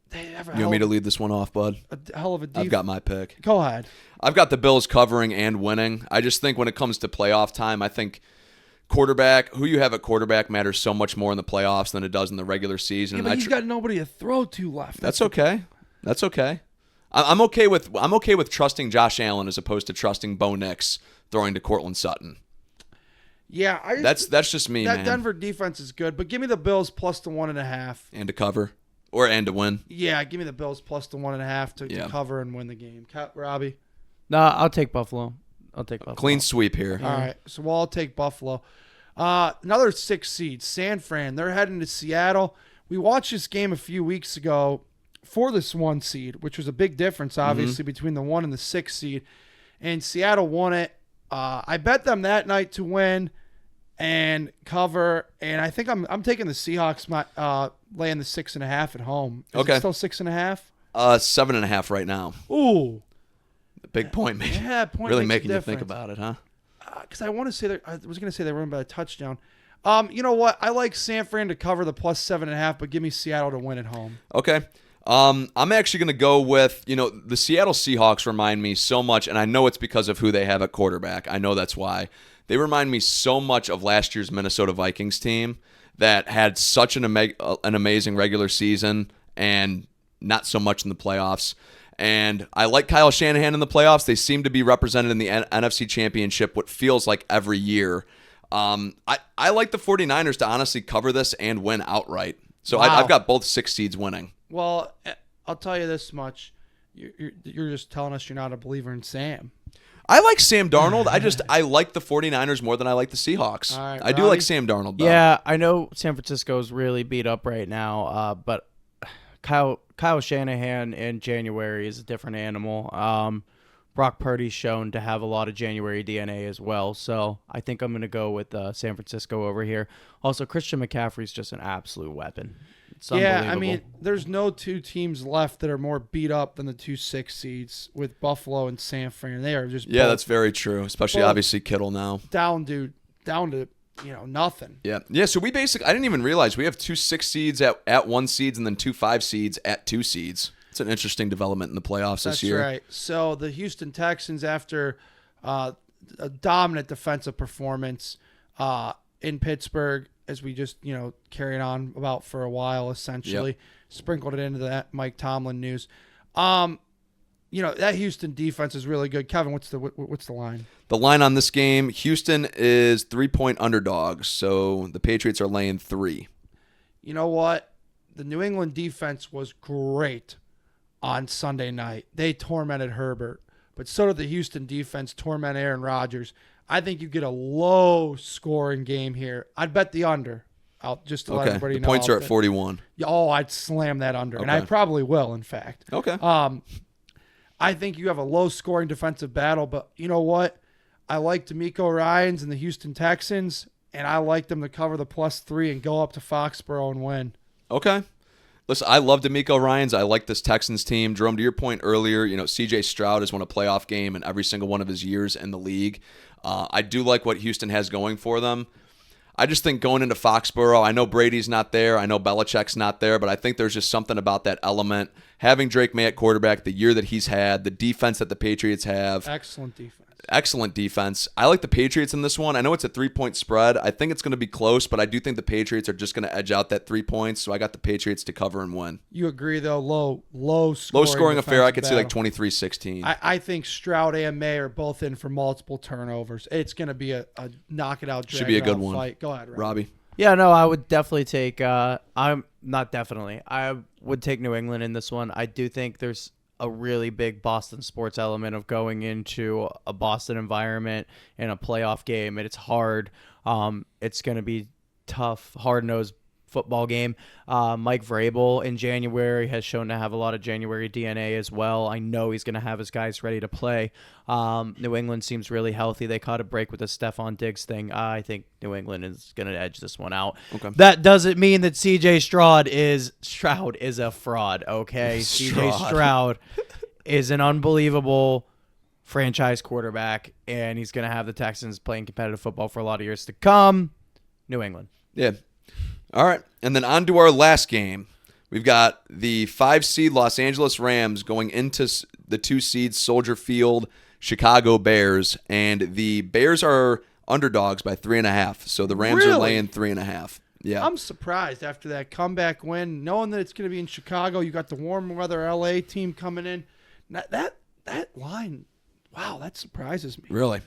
they have You want me to lead this one off, bud? a hell of a defense. I've got my pick. Go ahead. I've got the Bills covering and winning. I just think when it comes to playoff time, I think quarterback, who you have at quarterback matters so much more in the playoffs than it does in the regular season. Yeah, but he's got nobody to throw to left. That's okay. That's okay. I'm okay with trusting Josh Allen as opposed to trusting Bo Nix throwing to Cortland Sutton. Yeah, that's just me, that man. Denver defense is good, but give me the Bills plus the 1.5 and to cover and to win. Yeah, give me the Bills plus the 1.5 to cover and win the game. Robbie? No, I'll take Buffalo. Clean sweep here. All right, so we'll all take Buffalo. Another 6 seed, San Fran. They're heading to Seattle. We watched this game a few weeks ago for this 1 seed, which was a big difference, obviously, between the 1 and the 6 seed. And Seattle won it. I bet them that night to win and cover, and I think I'm taking the Seahawks laying the 6.5 at home. Is it still 6.5? 7.5 right now. Ooh, the big point, man. Yeah, point really makes making a you think difference. about it, huh? Because I want to say I was going to say they won by a touchdown. You know what? I like San Fran to cover the plus 7.5, but give me Seattle to win at home. Okay. I'm actually going to go with, the Seattle Seahawks remind me so much, and I know it's because of who they have at quarterback. I know that's why. They remind me so much of last year's Minnesota Vikings team that had such an amazing regular season and not so much in the playoffs. And I like Kyle Shanahan in the playoffs. They seem to be represented in the NFC Championship, what feels like every year. I like the 49ers to honestly cover this and win outright. So Wow. I've got both 6 seeds winning. Well, I'll tell you this much. You're just telling us you're not a believer in Sam. I like Sam Darnold. I like the 49ers more than I like the Seahawks. All right, I do Robbie? like Sam Darnold, though. Yeah, I know San Francisco's really beat up right now, but Kyle Shanahan in January is a different animal. Brock Purdy's shown to have a lot of January DNA as well, so I think I'm going to go with San Francisco over here. Also, Christian McCaffrey's just an absolute weapon. It's Yeah, unbelievable. I mean, there's no two teams left that are more beat up than the 2 6 seeds with Buffalo and San Fran. They are just Yeah, both that's very true, especially both obviously Kittle now. down to nothing. Yeah. So we basically, I didn't even realize we have 2 6 seeds at 1 seeds and then 2 5 seeds at 2 seeds. It's an interesting development in the playoffs That's this year. right. So the Houston Texans, after a dominant defensive performance in Pittsburgh, as we just carried on about for a while, essentially sprinkled it into that Mike Tomlin news. That Houston defense is really good. Kevin, what's the line? The line on this game, Houston is 3-point underdogs, so the Patriots are laying 3. You know what? The New England defense was great on Sunday night. They tormented Herbert, but so did the Houston defense torment Aaron Rodgers. I think you get a low-scoring game here. I'd bet the under. Just to let everybody the know. points are at 41. Oh, I'd slam that under, and I probably will, in fact. Okay. I think you have a low-scoring defensive battle, but you know what? I like D'Amico Ryans and the Houston Texans, and I like them to cover the +3 and go up to Foxborough and win. Okay. Listen, I love D'Amico Ryans. I like this Texans team. Jerome, to your point earlier, C.J. Stroud has won a playoff game in every single one of his years in the league. I do like what Houston has going for them. I just think going into Foxborough, I know Brady's not there. I know Belichick's not there, but I think there's just something about that element. Having Drake May at quarterback, the year that he's had, the defense that the Patriots have. Excellent defense. I like the Patriots in this one. I know it's a 3-point spread. I think it's going to be close, but I do think the Patriots are just going to edge out that 3 points, so I got the Patriots to cover and win. You agree, though, low scoring affair. I could see like battle. 23-16. I think Stroud and May are both in for multiple turnovers. It's going to be a knock-it-out, Should be a good drag-it-out one. fight. Go ahead, Robbie. Yeah, no, I would definitely take I would take New England in this one. I do think there's a really big Boston sports element of going into a Boston environment in a playoff game, and it's hard. It's going to be tough, hard-nosed football game. Mike Vrabel in January has shown to have a lot of January DNA as well. I know he's going to have his guys ready to play. New England seems really healthy. They caught a break with the Stephon Diggs thing. I think New England is going to edge this one out. Okay. That doesn't mean that C.J. Stroud is a fraud, okay? C.J. Stroud is an unbelievable franchise quarterback, and he's going to have the Texans playing competitive football for a lot of years to come. New England. Yeah. All right, and then on to our last game. We've got the 5 seed Los Angeles Rams going into the 2 seed Soldier Field Chicago Bears, and the Bears are underdogs by 3.5. So the Rams are laying 3.5. Yeah, I'm surprised after that comeback win, knowing that it's going to be in Chicago. You got the warm weather LA team coming in. That line, wow, that surprises me. Really.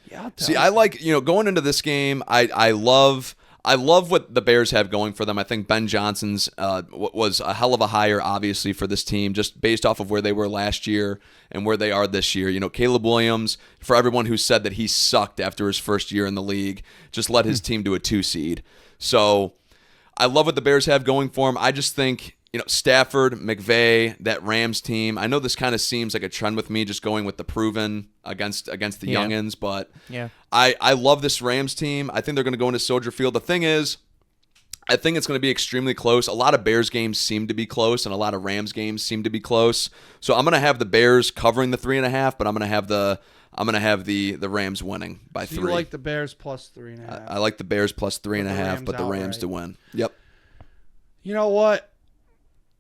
Yeah. See, I like going into this game. I love what the Bears have going for them. I think Ben Johnson's was a hell of a hire, obviously, for this team, just based off of where they were last year and where they are this year. Caleb Williams, for everyone who said that he sucked after his first year in the league, just led his team to a 2 seed. So I love what the Bears have going for them. I just think, Stafford, McVay, that Rams team. I know this kind of seems like a trend with me, just going with the proven against the youngins, but I love this Rams team. I think they're going to go into Soldier Field. The thing is, I think it's going to be extremely close. A lot of Bears games seem to be close, and a lot of Rams games seem to be close. So I'm going to have the Bears covering the 3.5, but I'm going to have the Rams winning by 3. You like the Bears +3.5. I like the Bears +3.5, but the Rams outright. to win. Yep. You know what?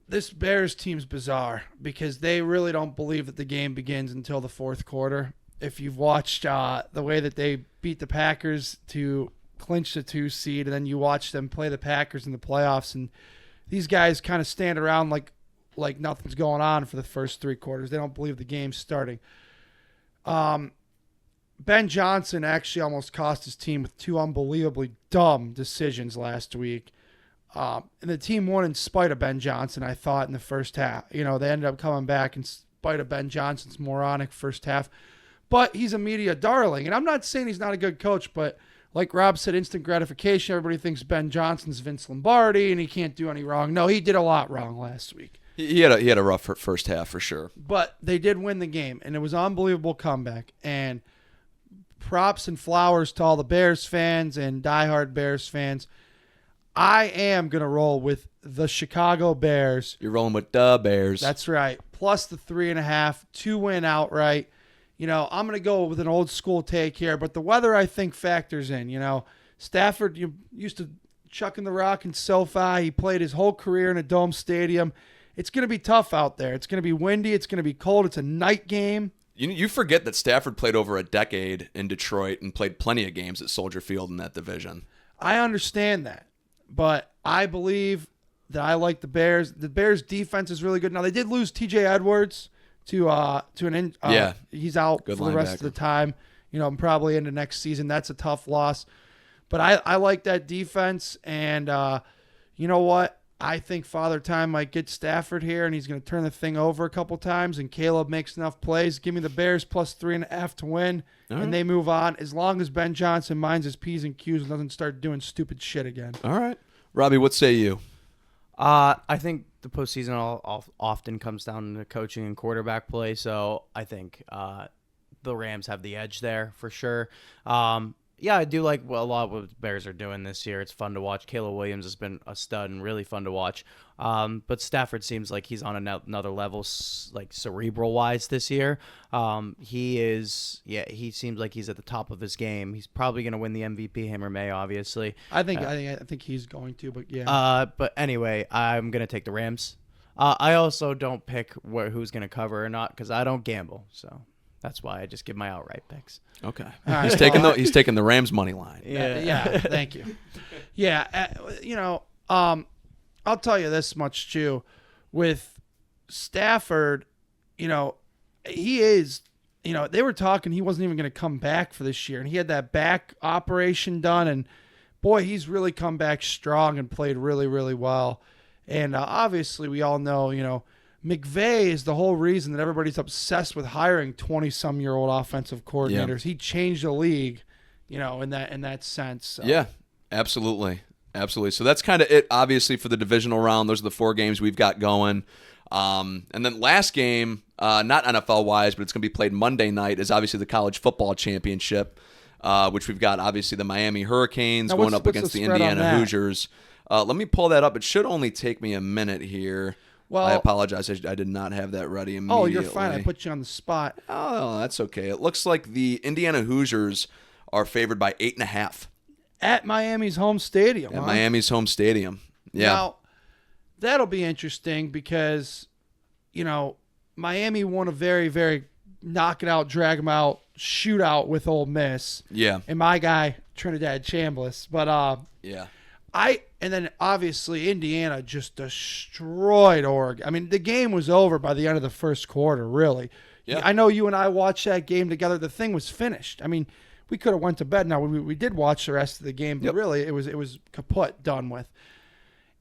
This Bears team's bizarre because they really don't believe that the game begins until the fourth quarter. If you've watched the way that they beat the Packers to clinch the 2 seed, and then you watch them play the Packers in the playoffs, and these guys kind of stand around like nothing's going on for the first 3 quarters. They don't believe the game's starting. Ben Johnson actually almost cost his team with 2 unbelievably dumb decisions last week. And the team won in spite of Ben Johnson, I thought, in the first half. They ended up coming back in spite of Ben Johnson's moronic first half. but he's a media darling. And I'm not saying he's not a good coach, but like Rob said, instant gratification. Everybody thinks Ben Johnson's Vince Lombardi and he can't do any wrong. No, he did a lot wrong last week. He had a rough first half for sure. But they did win the game, and it was an unbelievable comeback. And props and flowers to all the Bears fans and diehard Bears fans. I am going to roll with the Chicago Bears. You're rolling with the Bears. That's right. Plus the 3.5 to win outright. You know, I'm going to go with an old school take here, but the weather, I think, factors in. You know, Stafford used to chucking the rock in SoFi. He played his whole career in a dome stadium. It's going to be tough out there. It's going to be windy. It's going to be cold. It's a night game. You forget that Stafford played over a decade in Detroit and played plenty of games at Soldier Field in that division. I understand that, but I believe that I like the Bears. The Bears' defense is really good. Now, they did lose T.J. Edwards to an he's out Good for the rest of the time, you know, probably into next season. That's a tough loss. But I like that defense, and you know what? I think Father Time might get Stafford here, and he's going to turn the thing over a couple times, and Caleb makes enough plays. Give me the Bears plus 3.5 to win, and they move on, as long as Ben Johnson minds his P's and Q's and doesn't start doing stupid shit again. All right. Robbie, what say you? I think the postseason often comes down to coaching and quarterback play, so I think the Rams have the edge there for sure. Yeah, I do like a lot of what the Bears are doing this year. It's fun to watch. Caleb Williams has been a stud and really fun to watch. But Stafford seems like he's on another level, like cerebral-wise this year. He seems like he's at the top of his game. He's probably going to win the MVP, him or May, obviously. I think he's going to, but yeah. But anyway, I'm going to take the Rams. I also don't pick who's going to cover or not because I don't gamble, so. That's why I just give my outright picks. Okay. Right, he's taking the Rams money line. Yeah. Thank you. Yeah. You know, I'll tell you this much too, with Stafford, you know, he is, you know, they were talking he wasn't even going to come back for this year, and he had that back operation done, and boy, he's really come back strong and played really, really well. And obviously, we all know, you know, McVay is the whole reason that everybody's obsessed with hiring 20-some-year-old offensive coordinators. Yeah. He changed the league, you know, in that sense. So. Yeah, absolutely. So that's kind of it, obviously, for the divisional round. Those are the 4 games we've got going. And then last game, not NFL-wise, but it's going to be played Monday night, is obviously the college football championship, which we've got, obviously, the Miami Hurricanes going up against the Indiana Hoosiers. Let me pull that up. It should only take me a minute here. Well, I apologize. I did not have that ready immediately. Oh, you're fine. I put you on the spot. Oh, that's okay. It looks like the Indiana Hoosiers are favored by 8.5. At Miami's home stadium. At Miami's home stadium. Yeah. Now, that'll be interesting because, you know, Miami won a very, very knock it out, drag them out shootout with Ole Miss. Yeah. And my guy, Trinidad Chambliss. But, yeah. And then obviously Indiana just destroyed Oregon. I mean, the game was over by the end of the first quarter, really. Yeah. I know you and I watched that game together. The thing was finished. I mean, we could have went to bed. Now, we did watch the rest of the game, but really it was kaput, done with.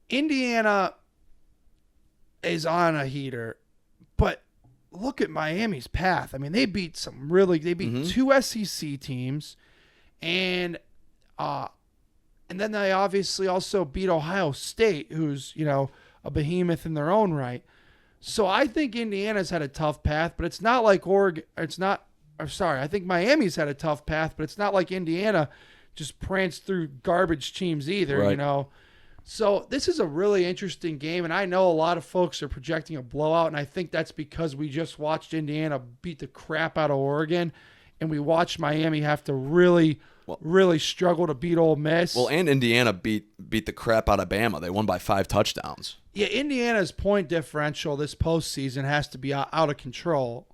Indiana is on a heater, but look at Miami's path. I mean, they beat 2 SEC teams, and then they obviously also beat Ohio State, who's, you know, a behemoth in their own right. So I think Indiana's had a tough path, but it's not like Oregon. I think Miami's had a tough path, but it's not like Indiana just pranced through garbage teams either, right. You know. So this is a really interesting game, and I know a lot of folks are projecting a blowout, and I think that's because we just watched Indiana beat the crap out of Oregon, and we watched Miami have to really struggle to beat Ole Miss. Well, and Indiana beat the crap out of Bama. They won by 5 touchdowns. Yeah, Indiana's point differential this postseason has to be out of control.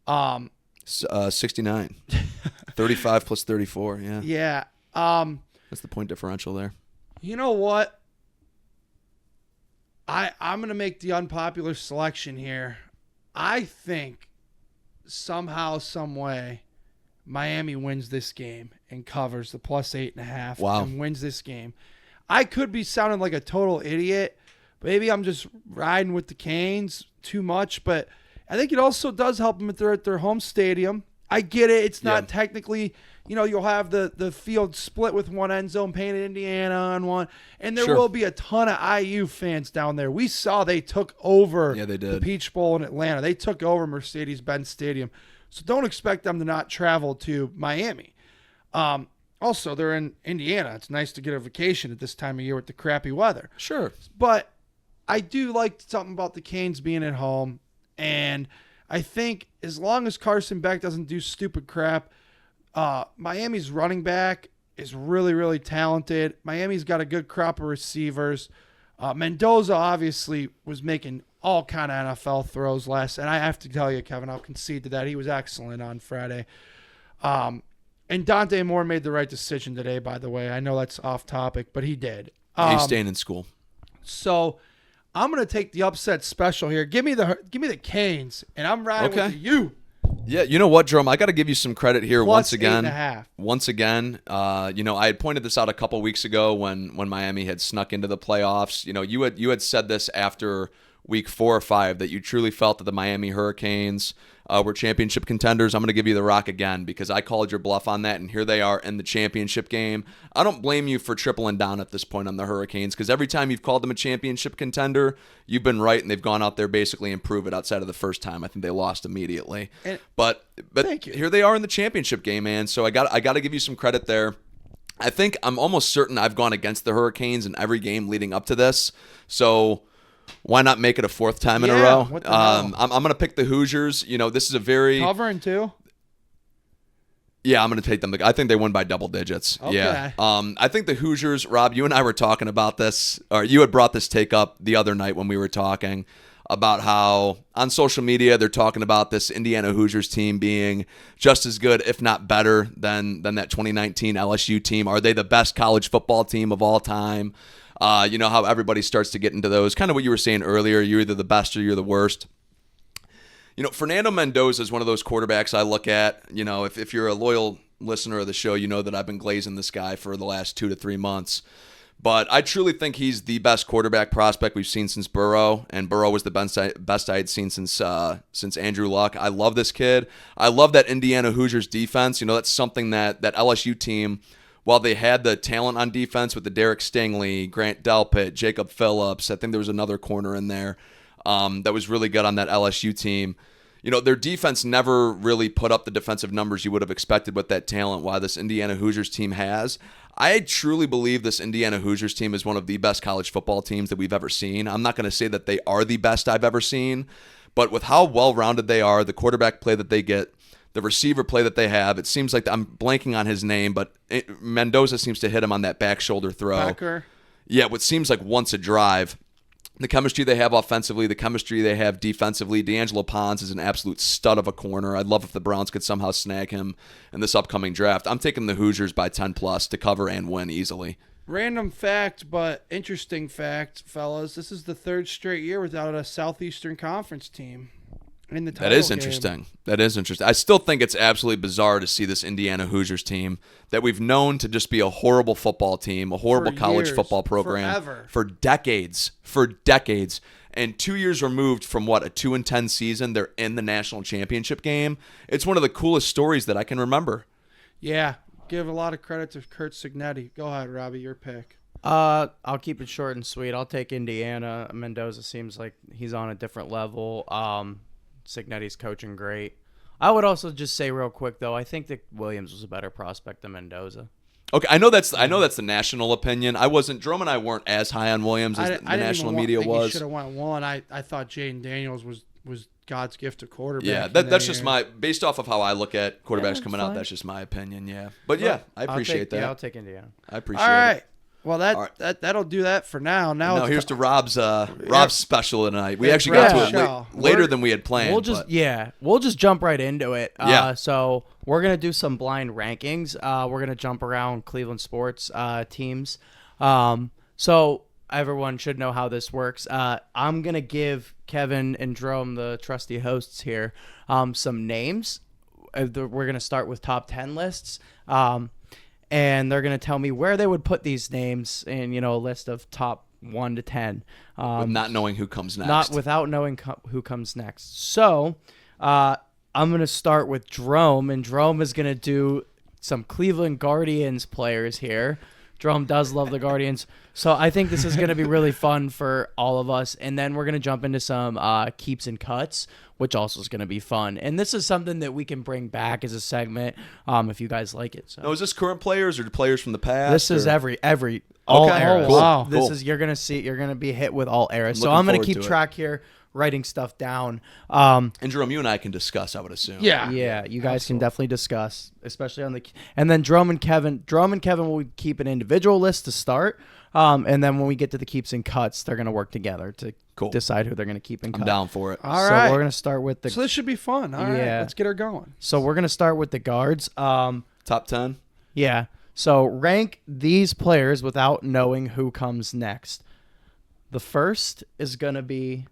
69. 35 plus 34, yeah. Yeah. That's the point differential there. You know what? I'm going to make the unpopular selection here. I think somehow, some way, Miami wins this game and covers the plus 8.5. Wow. And wins this game. I could be sounding like a total idiot. Maybe I'm just riding with the Canes too much, but I think it also does help them if they're at their home stadium. I get it. It's not Yeah. technically, you'll have the field split with one end zone painted Indiana on one, and there Sure. will be a ton of IU fans down there. We saw they took over Yeah, they did. the Peach Bowl in Atlanta. They took over Mercedes-Benz Stadium. So don't expect them to not travel to Miami. Also, they're in Indiana. It's nice to get a vacation at this time of year with the crappy weather. Sure. But I do like something about the Canes being at home, and I think as long as Carson Beck doesn't do stupid crap, Miami's running back is really, really talented. Miami's got a good crop of receivers. Mendoza obviously was making all kind of NFL throws and I have to tell you, Kevin, I'll concede to that. He was excellent on Friday. And Dante Moore made the right decision today, by the way. I know that's off topic, but he did. He's staying in school. So I'm going to take the upset special here. Give me the Canes, and I'm riding with you. Yeah, you know what, Jerome? I got to give you some credit here Plus once again. 8.5. Once again, I had pointed this out a couple weeks ago when Miami had snuck into the playoffs. You had said this after week 4 or 5 that you truly felt that the Miami Hurricanes were championship contenders. I'm going to give you the rock again because I called your bluff on that, and here they are in the championship game. I don't blame you for tripling down at this point on the Hurricanes because every time you've called them a championship contender, you've been right, and they've gone out there basically and prove it outside of the first time. I think they lost immediately. But thank you. Here they are in the championship game, man. So I got to give you some credit there. I think I'm almost certain I've gone against the Hurricanes in every game leading up to this. So why not make it a 4th time in a row? What the hell? I'm going to pick the Hoosiers. This is a very Covering too? Yeah, I'm going to take them. I think they win by double digits. Okay. Yeah. I think the Hoosiers, Rob, you and I were talking about this, or you had brought this take up the other night when we were talking about how on social media they're talking about this Indiana Hoosiers team being just as good, if not better, than that 2019 LSU team. Are they the best college football team of all time? How everybody starts to get into those. Kind of what you were saying earlier. You're either the best or you're the worst. Fernando Mendoza is one of those quarterbacks I look at. If you're a loyal listener of the show, you know that I've been glazing this guy for the last 2 to 3 months. But I truly think he's the best quarterback prospect we've seen since Burrow, and Burrow was the best I had seen since Andrew Luck. I love this kid. I love that Indiana Hoosiers defense. That's something that LSU team, while they had the talent on defense with the Derek Stingley, Grant Delpit, Jacob Phillips, I think there was another corner in there that was really good on that LSU team. Their defense never really put up the defensive numbers you would have expected with that talent, while this Indiana Hoosiers team has. I truly believe this Indiana Hoosiers team is one of the best college football teams that we've ever seen. I'm not going to say that they are the best I've ever seen, but with how well-rounded they are, the quarterback play that they get, the receiver play that they have, it seems like I'm blanking on his name, but Mendoza seems to hit him on that back shoulder throw. Becker. Yeah, what seems like once a drive. The chemistry they have offensively, the chemistry they have defensively. D'Angelo Pons is an absolute stud of a corner. I'd love if the Browns could somehow snag him in this upcoming draft. I'm taking the Hoosiers by 10+ to cover and win easily. Random fact, but interesting fact, fellas. This is the 3rd straight year without a Southeastern Conference team in the title That is game. interesting. That is interesting. I still think it's absolutely bizarre to see this Indiana Hoosiers team that we've known to just be a horrible football team, a horrible college football program for decades. And 2 years removed from a 2-10 season, they're in the national championship game. It's one of the coolest stories that I can remember. Yeah, give a lot of credit to Kurt Signetti. Go ahead, Robbie, your pick. I'll keep it short and sweet. I'll take Indiana. Mendoza seems like he's on a different level. Signetti's coaching great. I would also just say real quick though, I think that Williams was a better prospect than Mendoza. Okay, I know that's the national opinion. Jerome and I weren't as high on Williams as the national media was. He should have went one. I thought Jaden Daniels was God's gift to quarterback. Yeah, that's just based off of how I look at quarterbacks coming out. That's just my opinion. Yeah, but yeah, I appreciate that. Yeah, I'll take Indiana. I appreciate it. All right. it. Well, that'll do that for now. Now here's to Rob's special tonight. We actually got to it later than we had planned. We'll just jump right into it. So we're gonna do some blind rankings. We're gonna jump around Cleveland sports teams. So everyone should know how this works. I'm gonna give Kevin and Jerome, the trusty hosts here, some names. We're gonna start with top 10 lists. And they're going to tell me where they would put these names in, a list of top 1 to 10. With not knowing who comes next. Without knowing who comes next. So, I'm going to start with Jerome, and Jerome is going to do some Cleveland Guardians players here. Jerome does love the Guardians. So I think this is going to be really fun for all of us. And then we're going to jump into some keeps and cuts, which also is going to be fun. And this is something that we can bring back as a segment if you guys like it. So. Now, is this current players or players from the past? This is every all eras. Cool. Wow. This Cool. is you're gonna be hit with all eras. So looking I'm gonna forward keep to it. track here, writing stuff down. And Jerome, you and I can discuss, I would assume. Yeah. Yeah, you guys can definitely discuss, especially on the and then Jerome and Kevin will keep an individual list to start. And then when we get to the keeps and cuts, they're gonna work together to decide who they're gonna keep and cut. I'm down for it. All so right. we're gonna start with the So this should be fun. All right. Yeah. Let's get her going. So we're gonna start with the guards. Top 10? Yeah. So rank these players without knowing who comes next. The first is going to be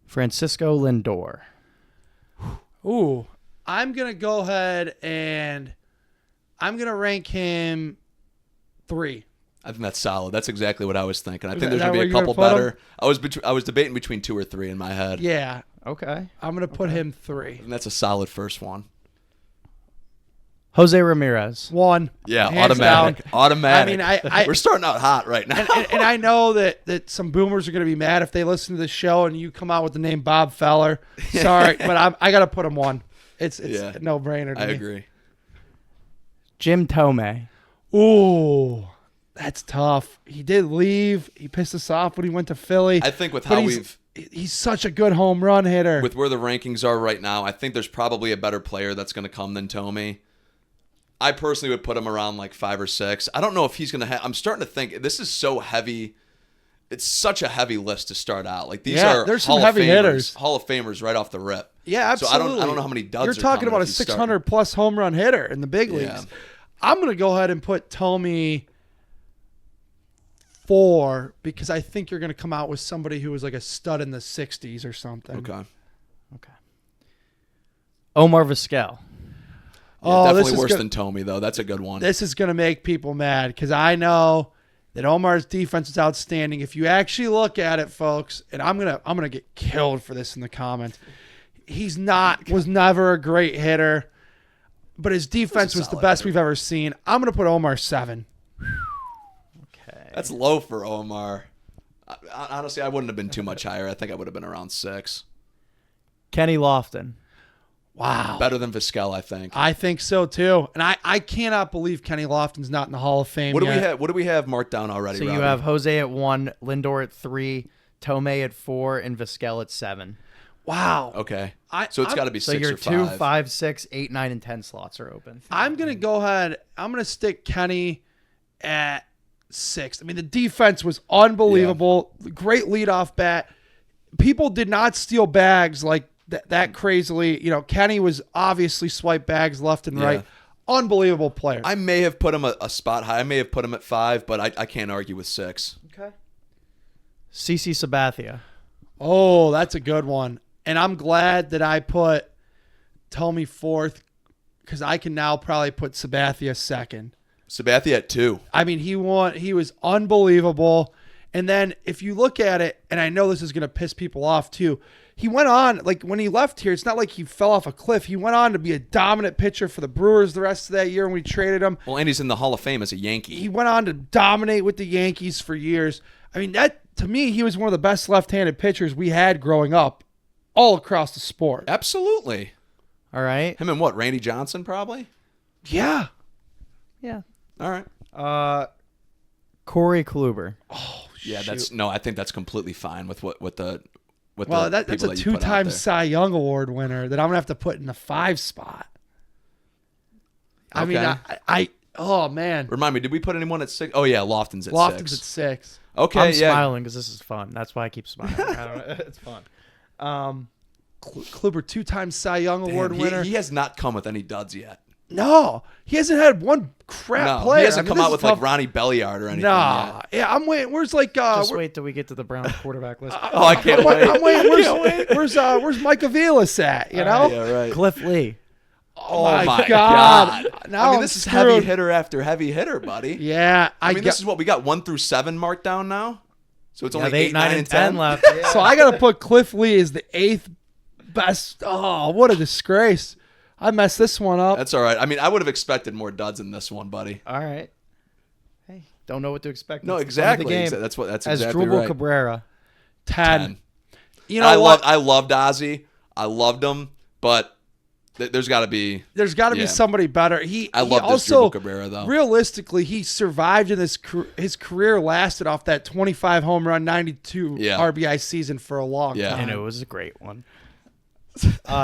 Francisco Lindor. Ooh. I'm going to go ahead and I'm going to rank him 3. I think that's solid. That's exactly what I was thinking. I think that there's going to where be a you're couple gonna put better. I was debating between 2 or 3 in my head. Yeah. Okay. I'm going to put him 3. And that's a solid first one. Jose Ramirez. 1. Yeah, Hands automatic. down. Automatic. I mean, We're starting out hot right now. and I know that some boomers are going to be mad if they listen to the show and you come out with the name Bob Feller. Sorry, but I got to put him 1. It's Yeah. a no-brainer to I me. agree. Jim Tomei. Ooh, that's tough. He did leave. He pissed us off when he went to Philly. I think with But how he's such a good home run hitter. with where the rankings are right now, I think there's probably a better player that's going to come than Tomei. I personally would put him around like 5 or 6. I don't know if he's going to have. I'm starting to think this is so heavy. It's such a heavy list to start out. Like these are there's some Hall of heavy Famers, hitters. Hall of Famers right off the rip. Yeah, absolutely. So I don't know how many duds. You're are talking coming about a if he's 600 plus home run hitter in the big leagues. Yeah. I'm going to go ahead and put Tomei 4 because I think you're going to come out with somebody who was like a stud in the 60s or something. Okay. Omar Vizquel. Yeah, this definitely is worse good. than Tomei though. That's a good one. This is going to make people mad because I know that Omar's defense is outstanding. If you actually look at it, folks, and I'm gonna get killed for this in the comments. Was never a great hitter, but his defense was the best we've ever seen. I'm gonna put Omar 7. Okay. That's low for Omar. Honestly, I wouldn't have been too much higher. I think I would have been around 6. Kenny Lofton. Wow. Better than Vizquel, I think. I think so too. And I cannot believe Kenny Lofton's not in the Hall of Fame. What do yet. we have? What do we have marked down already? So Robbie? you have Jose at 1, Lindor at 3, Tomei at 4, and Vizquel at 7. Wow. Okay. it's So it's got to be So 6 your or 2, 5. 5, 6, 8, 9, and 10 slots are open. I'm gonna go ahead. I'm gonna stick Kenny at 6. I mean, the defense was unbelievable. Great leadoff bat. People did not steal bags like that crazily. You know, Kenny was obviously swipe bags left and right. Unbelievable player. I may have put him a spot high. I may have put him at 5, but I can't argue with 6. Okay. CC Sabathia. Oh, that's a good one. And I'm glad that I put Tomei 4th because I can now probably put Sabathia 2nd. Sabathia at 2. I mean, he was unbelievable. And then if you look at it, and I know this is going to piss people off too, he went on, like when he left here, it's not like he fell off a cliff. He went on to be a dominant pitcher for the Brewers the rest of that year when we traded him. Well, and he's in the Hall of Fame as a Yankee. He went on to dominate with the Yankees for years. I mean, that to me, he was one of the best left-handed pitchers we had growing up all across the sport. Absolutely. All right. Him and what? Randy Johnson, probably? Yeah. Yeah. All right. Corey Kluber. Yeah, Shoot. I think that's completely fine with the Well, that's people a that you put out two-time there. Cy Young Award winner that I'm going to have to put in the 5 spot. I mean, Okay. oh, man. Remind me, did we put anyone at 6? Oh, yeah, Lofton's at 6. Lofton's at 6. Okay, I'm yeah. smiling because this is fun. That's why I keep smiling. I don't know. It's fun. Kluber, 2-time Cy Young Award Damn, winner. he has not come with any duds yet. No, he hasn't had one crap No, player. he hasn't I mean, come this out is with tough. like Ronnie Belliard or anything Nah, yet. yeah, I'm waiting. Where's like Just wait till we get to the Browns quarterback list. Oh, I can't wait. I'm waiting. Where's Mike Avilas at? You know? Yeah, right. Cliff Lee. Oh, my God! Now I mean, I'm this is screwed. heavy hitter after heavy hitter, buddy. Yeah, I mean, this is what we got 1 through 7 marked down now. So it's You only have 8, 9, and 10 left. So I got to put Cliff Lee as the 8th Best. Oh, what a disgrace. I messed this one up. That's all right. I mean, I would have expected more duds in this one, buddy. All right. Hey, don't know what to expect. No, It's the fun of the exactly. game. That's As exactly Drupal right. Cabrera. 10. You And know what? I loved Ozzy. I loved him, but there's got to be. There's got to be somebody better. I love this also, Drupal Cabrera, though. realistically, he survived in this. His career lasted off that 25 home run, 92 RBI season for a long time. And it was a great one.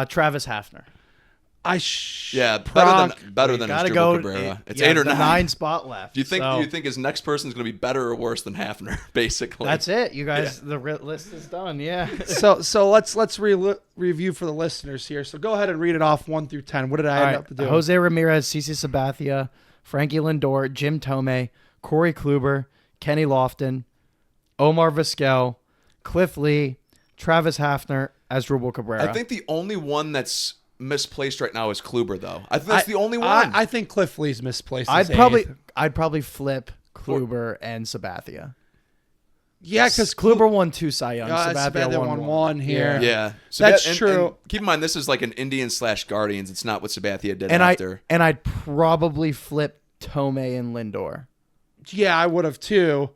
Travis Hafner. Better than his Drupal Cabrera. It's 8 or 9. 9 spot left. Do you think his next person is going to be better or worse than Hafner? Basically, that's it. You guys, the list is done. Yeah. So let's review for the listeners here. So go ahead and read it off 1 through 10. What did I end up doing? Jose Ramirez, CC Sabathia, Frankie Lindor, Jim Thome, Corey Kluber, Kenny Lofton, Omar Vizquel, Cliff Lee, Travis Hafner as Drupal Cabrera. I think the only one that's misplaced right now is Kluber, though. I think that's the only one. I think Cliff Lee's misplaced. I'd probably flip Kluber and Sabathia. Yeah, because Kluber won 2 Cy Young. Sabathia won 1 here. Yeah. That's true. And keep in mind, this is like an Indians/Guardians. It's not what Sabathia did and after. I'd probably flip Thome and Lindor. Yeah, I would have too.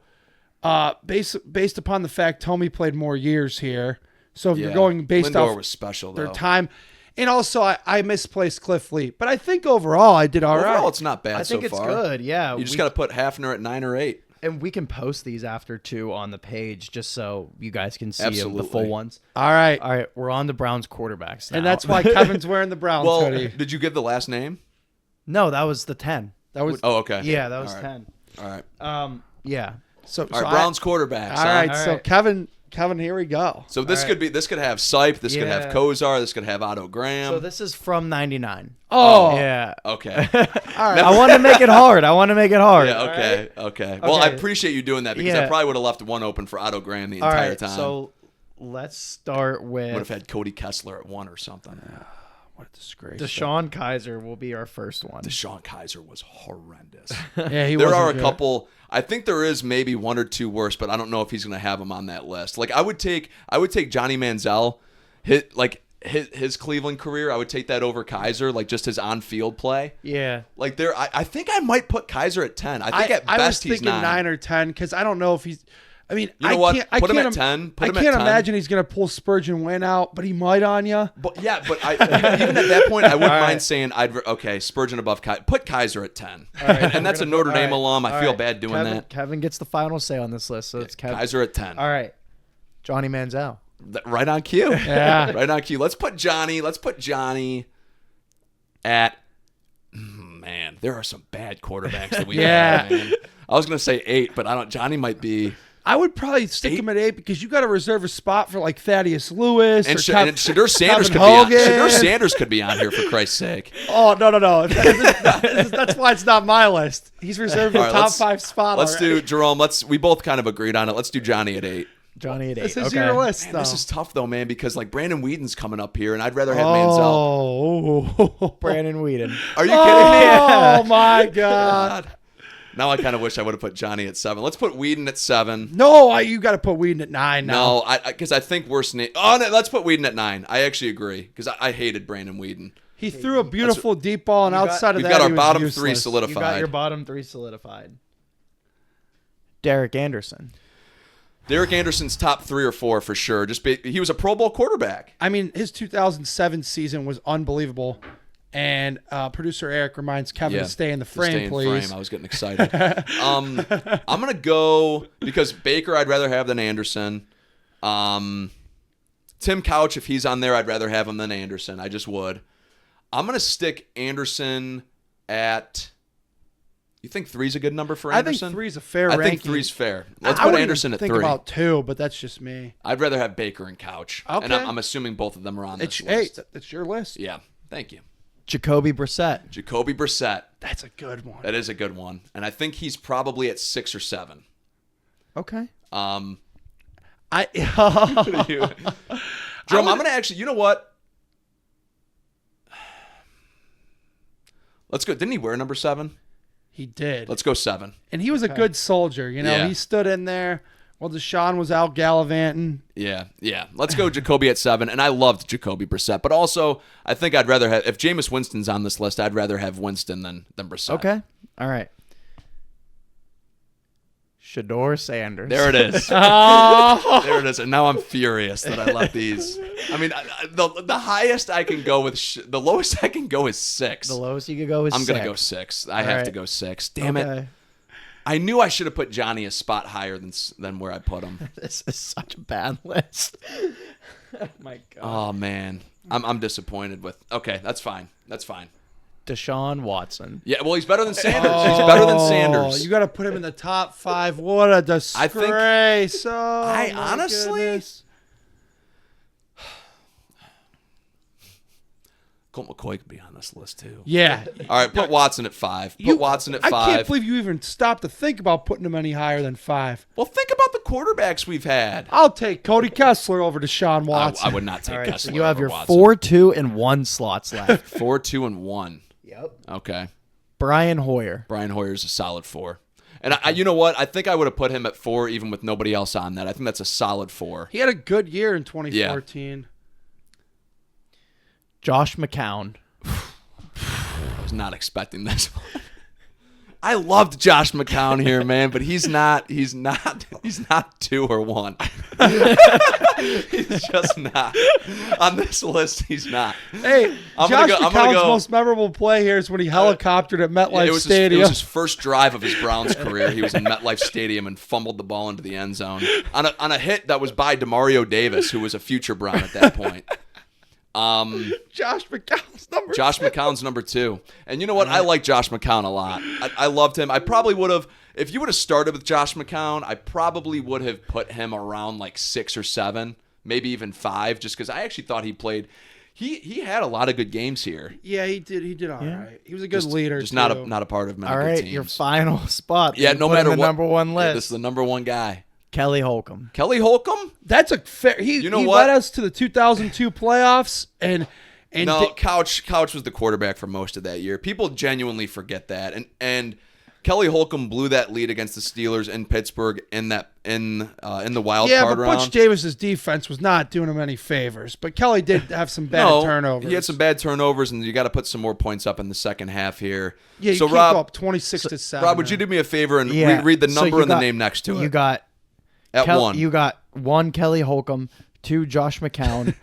Based upon the fact Thome played more years here. So if you're going based Lindor off was special, their though. time. And also, I misplaced Cliff Lee. But I think overall, I did all right. Overall, it's not bad I think so far. it's good, yeah. You just got to put Hafner at 9 or 8. And we can post these after too on the page just so you guys can see Absolutely. the full ones. All right. All right, we're on the Browns quarterbacks now. And that's why Kevin's wearing the Browns hoodie. Did you give the last name? No, that was the 10. That was okay. Yeah, that was All right. 10. All right. Yeah. So, All right, Browns quarterbacks. All right, All so right. Kevin, here we go. So this could have Sipe, this could have Kozar, this could have Otto Graham. So this is from 99. Oh. Yeah. Okay. All right. I want to make it hard. Yeah, okay. Well, I appreciate you doing that because I Yeah. probably would have left one open for Otto Graham the entire time. So let's start with Would have had Cody Kessler at 1 or something. What a disgrace. Deshaun Kaiser will be our first one. Deshaun Kaiser was horrendous. Yeah, he There are a good. couple. I think there is maybe 1 or 2 worse, but I don't know if he's going to have him on that list. Like I would take Johnny Manziel, his Cleveland career. I would take that over Kaiser, like just his on-field play. Yeah. Like there, I think I might put Kaiser at 10. I think at I best was he's thinking 9 or 10 because I don't know if he's. I mean, You know what? Put him at 10. I can't imagine he's going to pull Spurgeon Wynn out, but he might on you. But even at that point, I wouldn't mind saying Spurgeon above Kaiser. Put Kaiser at 10. And that's a Notre Dame alum. I feel bad doing that. Kevin gets the final say on this list, so it's Kevin. Kaiser at 10. All right. Johnny Manziel. Right on cue. Yeah. Right on cue. Let's put Johnny at. Man, there are some bad quarterbacks that we have. Man. I was gonna say 8, but Johnny might be. I would probably stick him at 8 because you got to reserve a spot for like Thaddeus Lewis And, or Shedeur Sanders Kevin could be on. Hogan. Shedeur Sanders could be on here for Christ's sake. Oh no! That's why it's not my list. He's reserved a All right, top 5 spot. Let's already. do Jerome. We both kind of agreed on it. Let's do Johnny at 8. Johnny at 8. This is your list, Man, though. this is tough though, man, because like Brandon Whedon's coming up here, and I'd rather have Manziel. Oh, Brandon Whedon. Are you kidding me? Oh my God! Now I kind of wish I would have put Johnny at 7. Let's put Whedon at 7. No, you got to put Whedon at 9 now. No, because I think worse than no, let's put Whedon at 9. I actually agree because I hated Brandon Whedon. He threw a beautiful deep ball, and outside of We've that, got our he was bottom useless. 3 solidified. You got your bottom 3 solidified. Derek Anderson. Derek Anderson's top 3 or 4 for sure. He was a Pro Bowl quarterback. I mean, his 2007 season was unbelievable. And producer Eric reminds Kevin to stay in the frame, please. I was getting excited. I'm gonna go because Baker I'd rather have than Anderson. Tim Couch, if he's on there, I'd rather have him than Anderson. I just would. I'm gonna stick Anderson at. You think 3's a good number for Anderson? I think 3's a fair I ranking. think 3's fair. Let's I put wouldn't Anderson even at think 3. about 2, but that's just me. I'd rather have Baker and Couch. Okay. And I'm assuming both of them are on this list. Hey, it's your list. Yeah. Thank you. Jacoby Brissett. Jacoby Brissett. That's a good one. That is a good one. And I think he's probably at 6 or 7. Okay. Jerome, I I'm going to actually, you know what? Let's go. Didn't he wear number 7? He did. Let's go 7. And he was a good soldier. You know, Yeah. he stood in there Well, Deshaun was out gallivanting. Yeah. Let's go Jacoby at 7. And I loved Jacoby Brissett, but also I think I'd rather have, if Jameis Winston's on this list, I'd rather have Winston than Brissett. Okay. All right. Shador Sanders. There it is. There it is. And now I'm furious that I left these. I mean, the highest I can go with, the lowest I can go is 6. The lowest you could go is I'm 6. going to go 6. I have to go 6. Damn it. Okay. I knew I should have put Johnny a spot higher than where I put him. This is such a bad list. Oh, my God. Oh, man. I'm disappointed with. Okay, that's fine. Deshaun Watson. Yeah, well, he's better than Sanders. He's better than Oh, Sanders. you got to put him in the top 5. What a disgrace! I my honestly- goodness. Colt McCoy could be on this list too. Yeah. All right, put Watson at 5. Put Watson at 5. I can't believe you even stopped to think about putting him any higher than 5. Well, think about the quarterbacks we've had. I'll take Cody Kessler over Deshaun Watson. I would not take All right, Kessler. so you have over your Watson. 4, 2, and 1 slots left. 4, 2, and 1. Yep. Okay. Brian Hoyer. Brian Hoyer's a solid 4. And I, you know what? I think I would have put him at 4 even with nobody else on that. I think that's a solid 4. He had a good year in 2014. Josh McCown. I was not expecting this one. I loved Josh McCown here, man, but he's not 2 or 1. He's just not. On this list, he's not. Hey, Josh McCown's most memorable play here is when he helicoptered at MetLife Stadium. It was his first drive of his Browns career. He was in MetLife Stadium and fumbled the ball into the end zone on a hit that was by Demario Davis, who was a future Brown at that point. Josh McCown's number 2. And you know what? I like Josh McCown a lot. I loved him. I probably would have, if you would have started with Josh McCown, I probably would have put him around like 6 or 7, maybe even 5, just because I actually thought he played. He had a lot of good games here. Yeah, he did all right. He was a good leader. Just too. not a part of many All good right, teams. your final spot. Yeah, no matter the what. number 1 list. Yeah, this is the number 1 guy. Kelly Holcomb. Kelly Holcomb? That's a fair. He led us to the 2002 playoffs, and Couch was the quarterback for most of that year. People genuinely forget that, and Kelly Holcomb blew that lead against the Steelers in Pittsburgh in the wild card round. Butch Davis's defense was not doing him any favors. But Kelly did have some bad turnovers. He had some bad turnovers, and you got to put some more points up in the second half here. Yeah, so you Rob, go up 26-7. Rob, would you do me a favor and Yeah. read the So number you and the got- name next to it? You got at 1. You got 1 Kelly Holcomb, 2 Josh McCown,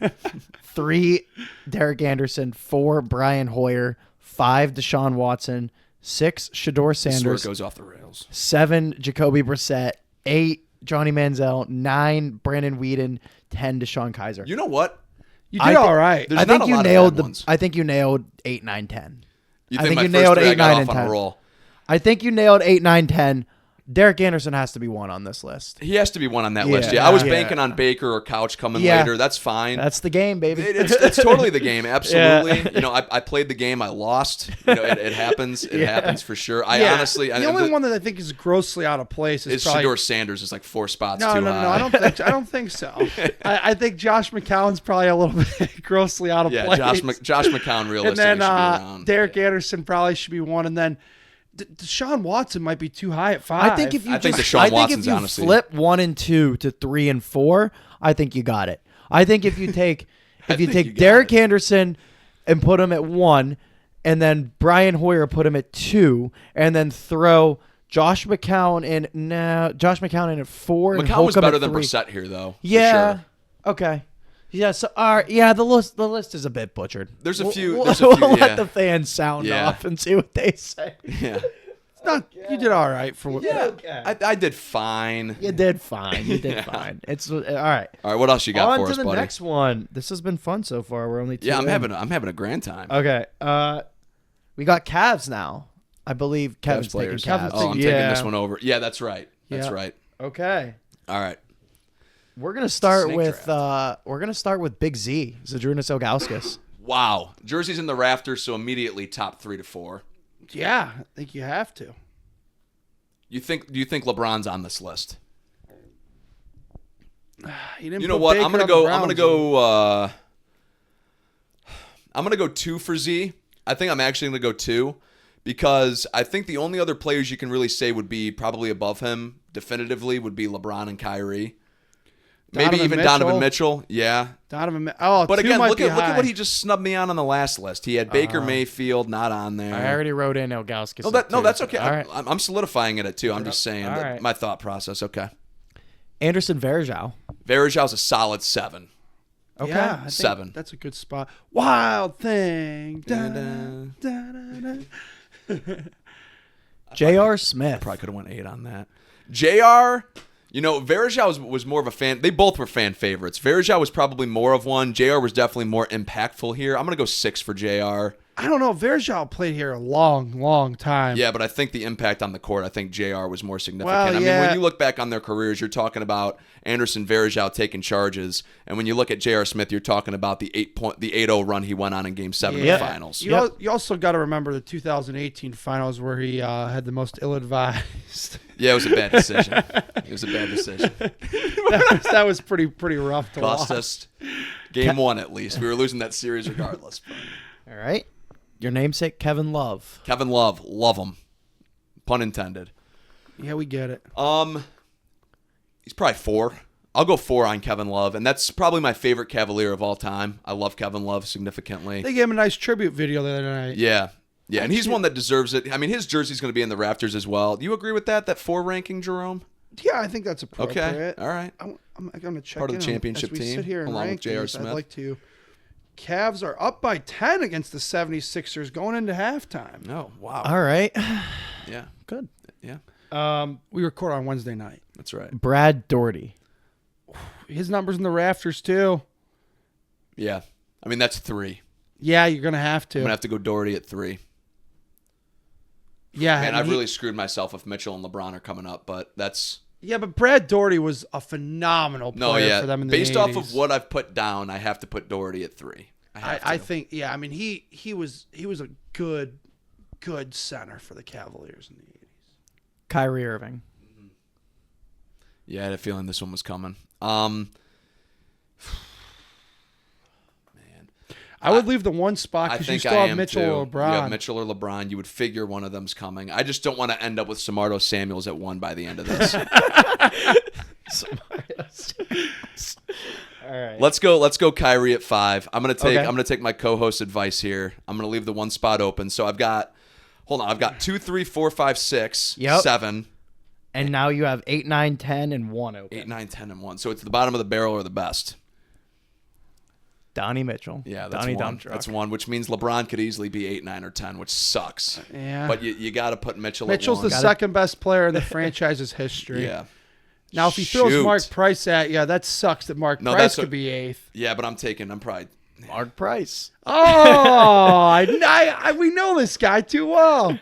3 Derek Anderson, 4 Brian Hoyer, 5 Deshaun Watson, 6 Shador This is where Sanders, it goes off the rails. 7 Jacoby Brissett, 8 Johnny Manziel, 9 Brandon Whedon, 10 Deshaun Kaiser. You know what? You did all right. There's I think not a you lot of nailed bad ones. I think you nailed 8, 9, 10. You I think think my you first nailed 3 I 8, got 9, off and on 10. a roll? I think you nailed 8, 9, 10. Derek Anderson has to be 1 on this list. He has to be 1 on that list. Yeah. Yeah, I was Yeah. banking on Baker or Couch coming Yeah. later. That's fine. That's the game, baby. It's totally the game. Absolutely. Yeah. You know, I played the game. I lost. You know, it happens. It happens for sure. I Yeah. honestly, the only one that I think is grossly out of place is probably Shador Sanders is like 4 spots No, too no, high. no. I don't think so. I think Josh McCown's probably a little bit grossly out of Yeah, place. Josh McCown realistically and then should be around. Derek Anderson probably should be 1, and then Deshaun Watson might be too high at 5. I think if you I think just, Deshaun I think Watson's if you honestly- flip 1 and 2 to 3 and 4, I think you got it. I think if you take think you got Derek it. Anderson and put him at 1, and then Brian Hoyer put him at 2, and then throw Josh McCown in at 4. and McCown was Holcomb better at than 3. Brissett here, though. for Yeah. sure. Okay. Yeah. So, the list is a bit butchered. There's a We'll- few- We'll, there's a few, we'll yeah. let the fans sound Yeah. off and see what they say. Yeah. It's not, you did all right for what. Yeah. Okay. I did fine. You did fine. You did Yeah. fine. It's all right. All right. What else you got On for to us, the buddy? next one. This has been fun so far. We're only 2 Yeah, I'm in. having a grand time. Okay. We got Cavs now. I believe Kevin's Cavs taking players. Cavs. Oh, I'm taking this one over. Yeah, that's right. That's Yeah. right. Okay. All right. We're gonna start Snake with draft. Big Z, Zadrunas Ilgauskas. Wow. Jersey's in the rafters, so immediately top 3 to 4. Yeah, I think you have to. Do you think LeBron's on this list? He didn't You know put what? Baker I'm gonna on the go. Browns. I'm gonna go 2 for Z. I think I'm actually gonna go 2 because I think the only other players you can really say would be probably above him, definitively would be LeBron and Kyrie. Maybe Donovan even Mitchell. Donovan Mitchell. Yeah. But two again, might look be at high. what he just snubbed me on the last list. He had Baker Mayfield not on there. I already wrote in Ilgauskas. No, that's okay. All right. I'm solidifying it too. I'm just saying All that right. my thought process. Okay. Anderson Varejao. Varejau's a solid 7. Okay. Yeah, I think 7. That's a good spot. Wild thing. Da-da. J.R. Smith. Probably could have went 8 on that. JR, Varejao was more of a fan. They both were fan favorites. Varejao was probably more of one. JR was definitely more impactful here. I'm going to go 6 for JR. I don't know. Varejao played here a long, long time. Yeah, but I think the impact on the court, I think JR was more significant. Well, I mean, yeah. when you look back on their careers, you're talking about Anderson Varejao taking charges, and when you look at J.R. Smith, you're talking about the 8-0 run he went on in Game 7 of Yeah. the finals. You also got to remember the 2018 finals where he had the most ill-advised. Yeah, it was a bad decision. It was a bad decision. that was pretty rough to Cost watch. us Game 1 at least. We were losing that series regardless. But. All right. Your namesake, Kevin Love. Kevin Love, love him. Pun intended. Yeah, we get it. He's probably 4. I'll go 4 on Kevin Love, and that's probably my favorite Cavalier of all time. I love Kevin Love significantly. They gave him a nice tribute video the other night. Yeah. Yeah, and he's one that deserves it. I mean, his jersey's going to be in the rafters as well. Do you agree with that 4 ranking, Jerome? Yeah, I think that's appropriate. Okay. All right. I'm going to check Part of in the on- championship as we team, sit here and along with rank J.R. these, Smith. I'd like to. Cavs are up by 10 against the 76ers going into halftime. Oh, wow. All right. Yeah. Good. Yeah. We record on Wednesday night. That's right. Brad Doherty. His numbers in the rafters too. Yeah. I mean, that's 3. Yeah, you're going to have to. I'm going to have to go Doherty at 3. Yeah, Man, and I've really screwed myself if Mitchell and LeBron are coming up, but that's... Yeah, but Brad Doherty was a phenomenal player for them in the 80s. Based off of what I've put down, I have to put Doherty at 3. I think, yeah, I mean, he was a good center for the Cavaliers in the 80s. Kyrie Irving. Yeah, I had a feeling this one was coming. Man. I would leave the one spot I because you think still I have am Mitchell too. or You LeBron. have Mitchell or LeBron. You would figure one of them's coming. I just don't want to end up with Samardo Samuels at 1 by the end of this. All right. Let's go Kyrie at 5. I'm Okay. gonna take my co-host advice here. I'm gonna leave the one spot open. So I've got 2, 3, 4, 5, 6, Yep. 7, And now you have 8, 9, 10, and 1 open. 8, 9, 10, and 1. So it's the bottom of the barrel or the best. Donnie Mitchell. Yeah, that's Donnie one. Dump Truck. That's one, which means LeBron could easily be 8, 9, or 10, which sucks. Yeah. But you got to put Mitchell Mitchell's at the 1. second best player in the franchise's history. Yeah. Now, if he throws Shoot. Mark Price at you, that sucks that Mark No, Price that's could be 8th. Yeah, but I'm probably... Mark Price. Oh, we know this guy too well.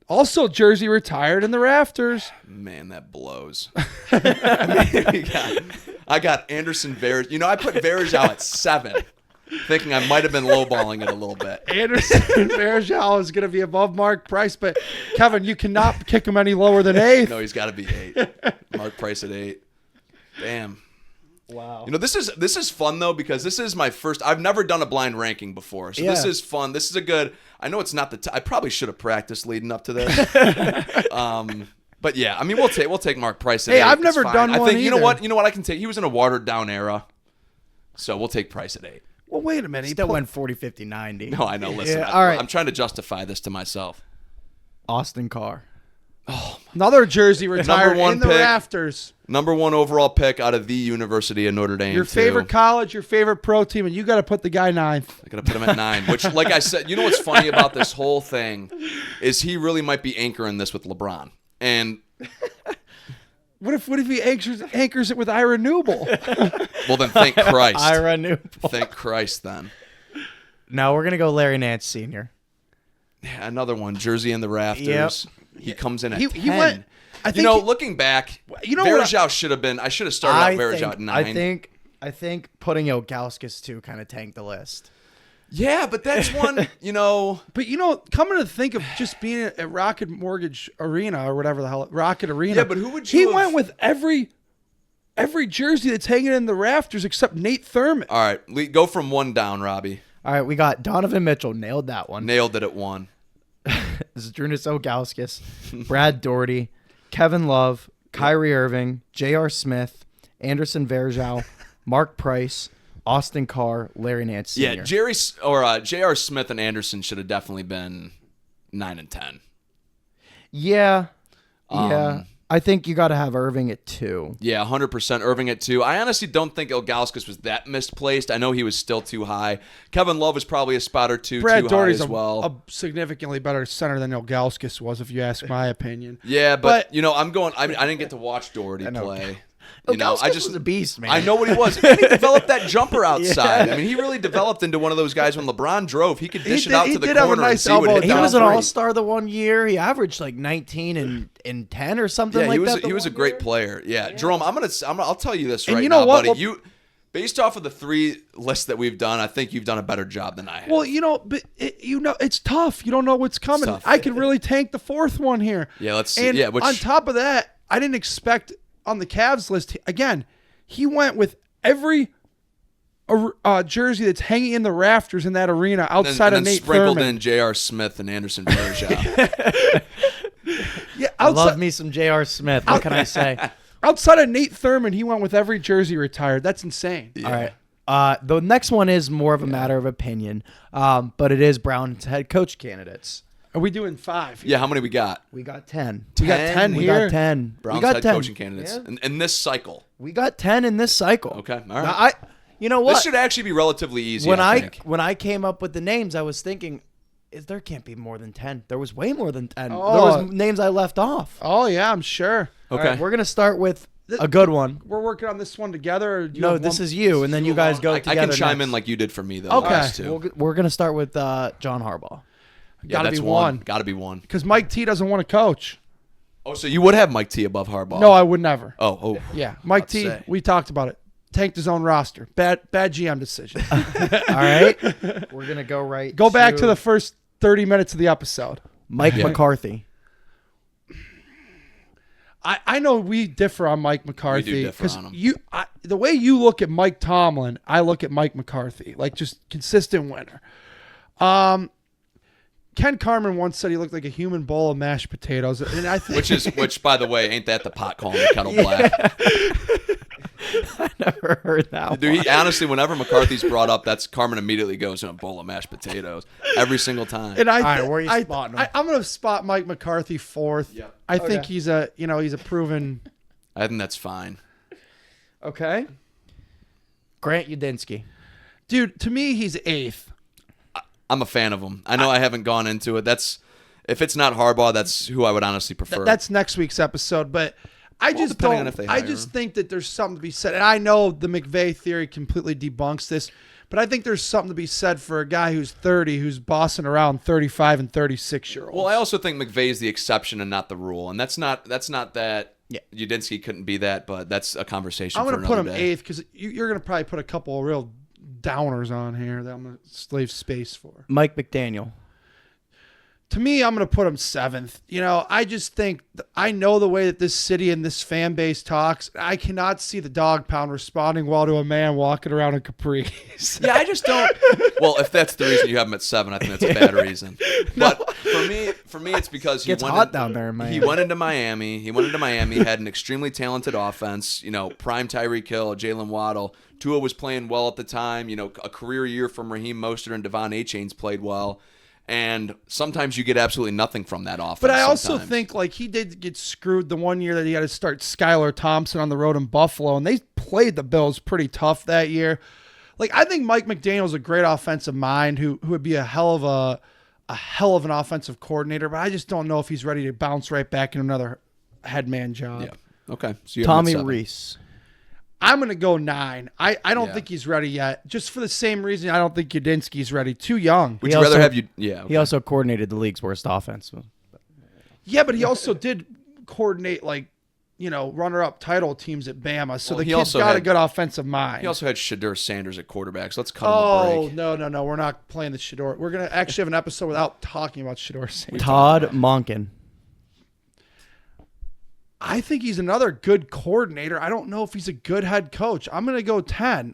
Also, Jersey retired in the rafters. Man, that blows. I got Anderson Varejao. I put Varejao at 7, thinking I might have been lowballing it a little bit. Anderson Varejao is going to be above Mark Price, but Kevin, you cannot kick him any lower than 8th. No, he's got to be 8. Mark Price at 8. Damn. Wow. This is fun though because this is my first. I've never done a blind ranking before, so this Yeah. is fun. This is a good. I know it's not I probably should have practiced leading up to this. But yeah, I mean we'll take Mark Price at 8. I've It's never fine. done I one think you know either. what I can take. He was in a watered down era, so we'll take Price at 8. Well, wait a minute. He Still pulled- went 40, 50, 90. No, I know. Listen, Yeah, all right. I'm trying to justify this to myself. Austin Carr. Another Jersey retired one in the pick. rafters. Number 1 overall pick out of the University of Notre Dame. Your favorite college, your favorite pro team, and you got to put the guy 9th. I gotta put him at 9. Which, like I said, you know what's funny about this whole thing is he really might be anchoring this with LeBron. And What if he anchors it with Ira Newble? well, then thank Christ. Ira Newble. Thank Christ. Then Now we're going to go Larry Nance Sr. yeah, another one. Jersey in the rafters. Yep. He comes in at He 10. went- I think looking back, You know what Verjao should have been. I should have started out Verjao at 9. I think putting Ilgauskas too kind of tanked the list. Yeah, but that's one. But coming to think of just being at Rocket Mortgage Arena or whatever the hell, Rocket Arena. Yeah, but who would He you have- went with every jersey that's hanging in the rafters except Nate Thurman. All right, go from 1 down, Robbie. All right, we got Donovan Mitchell. Nailed that one. Nailed it at 1. Zdrunas Ilgauskas. Brad Doherty. Kevin Love. Kyrie Irving, J.R. Smith, Anderson Varejao, Mark Price, Austin Carr, Larry Nance Sr. Yeah, J.R. Smith and Anderson should have definitely been 9 and 10. Yeah. I think you got to have Irving at 2. Yeah, 100% Irving at 2. I honestly don't think Ilgauskas was that misplaced. I know he was still too high. Kevin Love is probably a spot or two Brad too Daugherty's high as well. a significantly better center than Ilgauskas was, if you ask my opinion. Yeah, but I'm going. I didn't get to watch Daugherty play. Ilgauskas was a beast, man. I know what he was. And he developed that jumper outside. Yeah. I mean, he really developed into one of those guys when LeBron drove. He could dish it out to the corner and see what hit. He was an all-star the one year. He averaged like 19 and 10 or something like that. He was a great player. Yeah, Jerome, I'll tell you this right you know now, what? buddy. Based off of the 3 lists that we've done, I think you've done a better job than I have. Well, but it's tough. You don't know what's coming. I could really tank the 4th one here. Yeah, let's see. And on top of that, I didn't expect on the Cavs list again. He went with every jersey that's hanging in the rafters in that arena outside of Nate sprinkled Thurman. in J.R. Smith and Anderson Varejao. Yeah, I love me some J.R. Smith. What can I say? Outside of Nate Thurman, he went with every jersey retired. That's insane. Yeah. All right. The next one is more of a matter of opinion, but it is Brown's head coach candidates. Are we doing 5? Yeah, how many we got? We got 10. We got 10 We here. got 10. Brown's we got head 10. coaching candidates in this cycle. We got 10 in this cycle. Okay, all right. Now, you know what? This should actually be relatively easy. When I think. when I came up with the names, I was thinking, there can't be more than 10. There was way more than 10. Oh. There was names I left off. Oh, yeah, I'm sure. Okay. All right, we're going to start with a good one. We're working on this one together? Or do you No, have this one? is you, and then you guys go I together. can chime next. in like you did for me, though. Okay. The last two. We're going to start with John Harbaugh. Got to that's be one. Got to be one. Because Mike T doesn't want to coach. Oh, so you would have Mike T above Harbaugh? No, I would never. Oh. Yeah, Mike T, we talked about it. Tanked his own roster. Bad GM decision. All right. We're going to go right Go back to the first 30 minutes of the episode. Mike McCarthy. I know we differ on Mike McCarthy. We do differ on him. The way you look at Mike Tomlin, I look at Mike McCarthy. Like, just consistent winner. Ken Carmen once said he looked like a human bowl of mashed potatoes, and I think which by the way, ain't that the pot calling the kettle black? I never heard that. Dude, honestly, whenever McCarthy's brought up, that's Carmen immediately goes in a bowl of mashed potatoes every single time. And All right, where are you spotting him? I'm going to spot Mike McCarthy 4th. Yep. I think he's a proven. I think that's fine. Okay. Grant Udinski. Dude, to me, he's 8th. I'm a fan of him. I know I haven't gone into it. If it's not Harbaugh, that's who I would honestly prefer. That's next week's episode, but I just depending don't. on if they I hire just him. think that there's something to be said, and I know the McVay theory completely debunks this, but I think there's something to be said for a guy who's 30, who's bossing around 35 and 36-year-olds. Well, I also think McVay's the exception and not the rule, and that's not that. Yeah. Udinski couldn't be that, but that's a conversation. I'm going to put him 8th because you're going to probably put a couple of real downers on here that I'm going to slave space for. Mike McDaniel. To me, I'm going to put him 7th. I just think I know the way that this city and this fan base talks. I cannot see the dog pound responding well to a man walking around in capris. Yeah, I just don't. Well, if that's the reason you have him at 7, I think that's a bad reason. But for me, it's because Gets hot down there in Miami. He went into Miami. Had an extremely talented offense. Prime Tyreek Hill, Jalen Waddle. Tua was playing well at the time. A career year from Raheem Mostert and Devon Achane's played well. And sometimes you get absolutely nothing from that offense. But I also sometimes. think he did get screwed the one year that he had to start Skylar Thompson on the road in Buffalo, and they played the Bills pretty tough that year. I think Mike McDaniel's a great offensive mind who would be a hell of an offensive coordinator, but I just don't know if he's ready to bounce right back into another head man job. Yeah. Okay. So you have him at Tommy 7. Reese. I'm going to go 9. I don't Yeah. think he's ready yet. Just for the same reason I don't think Udinski's ready. Too young. Would He you rather also- have you? Yeah. He also coordinated the league's worst offense. Yeah, but he also did coordinate runner-up title teams at Bama. So Well, the he kid's also got a had- good offensive mind. He also had Shadur Sanders at quarterback, so let's cut him a break. No. We're not playing the Shador. We're going to actually have an episode without talking about Shador Sanders. Todd Monken. I think he's another good coordinator. I don't know if he's a good head coach. I'm going to go 10.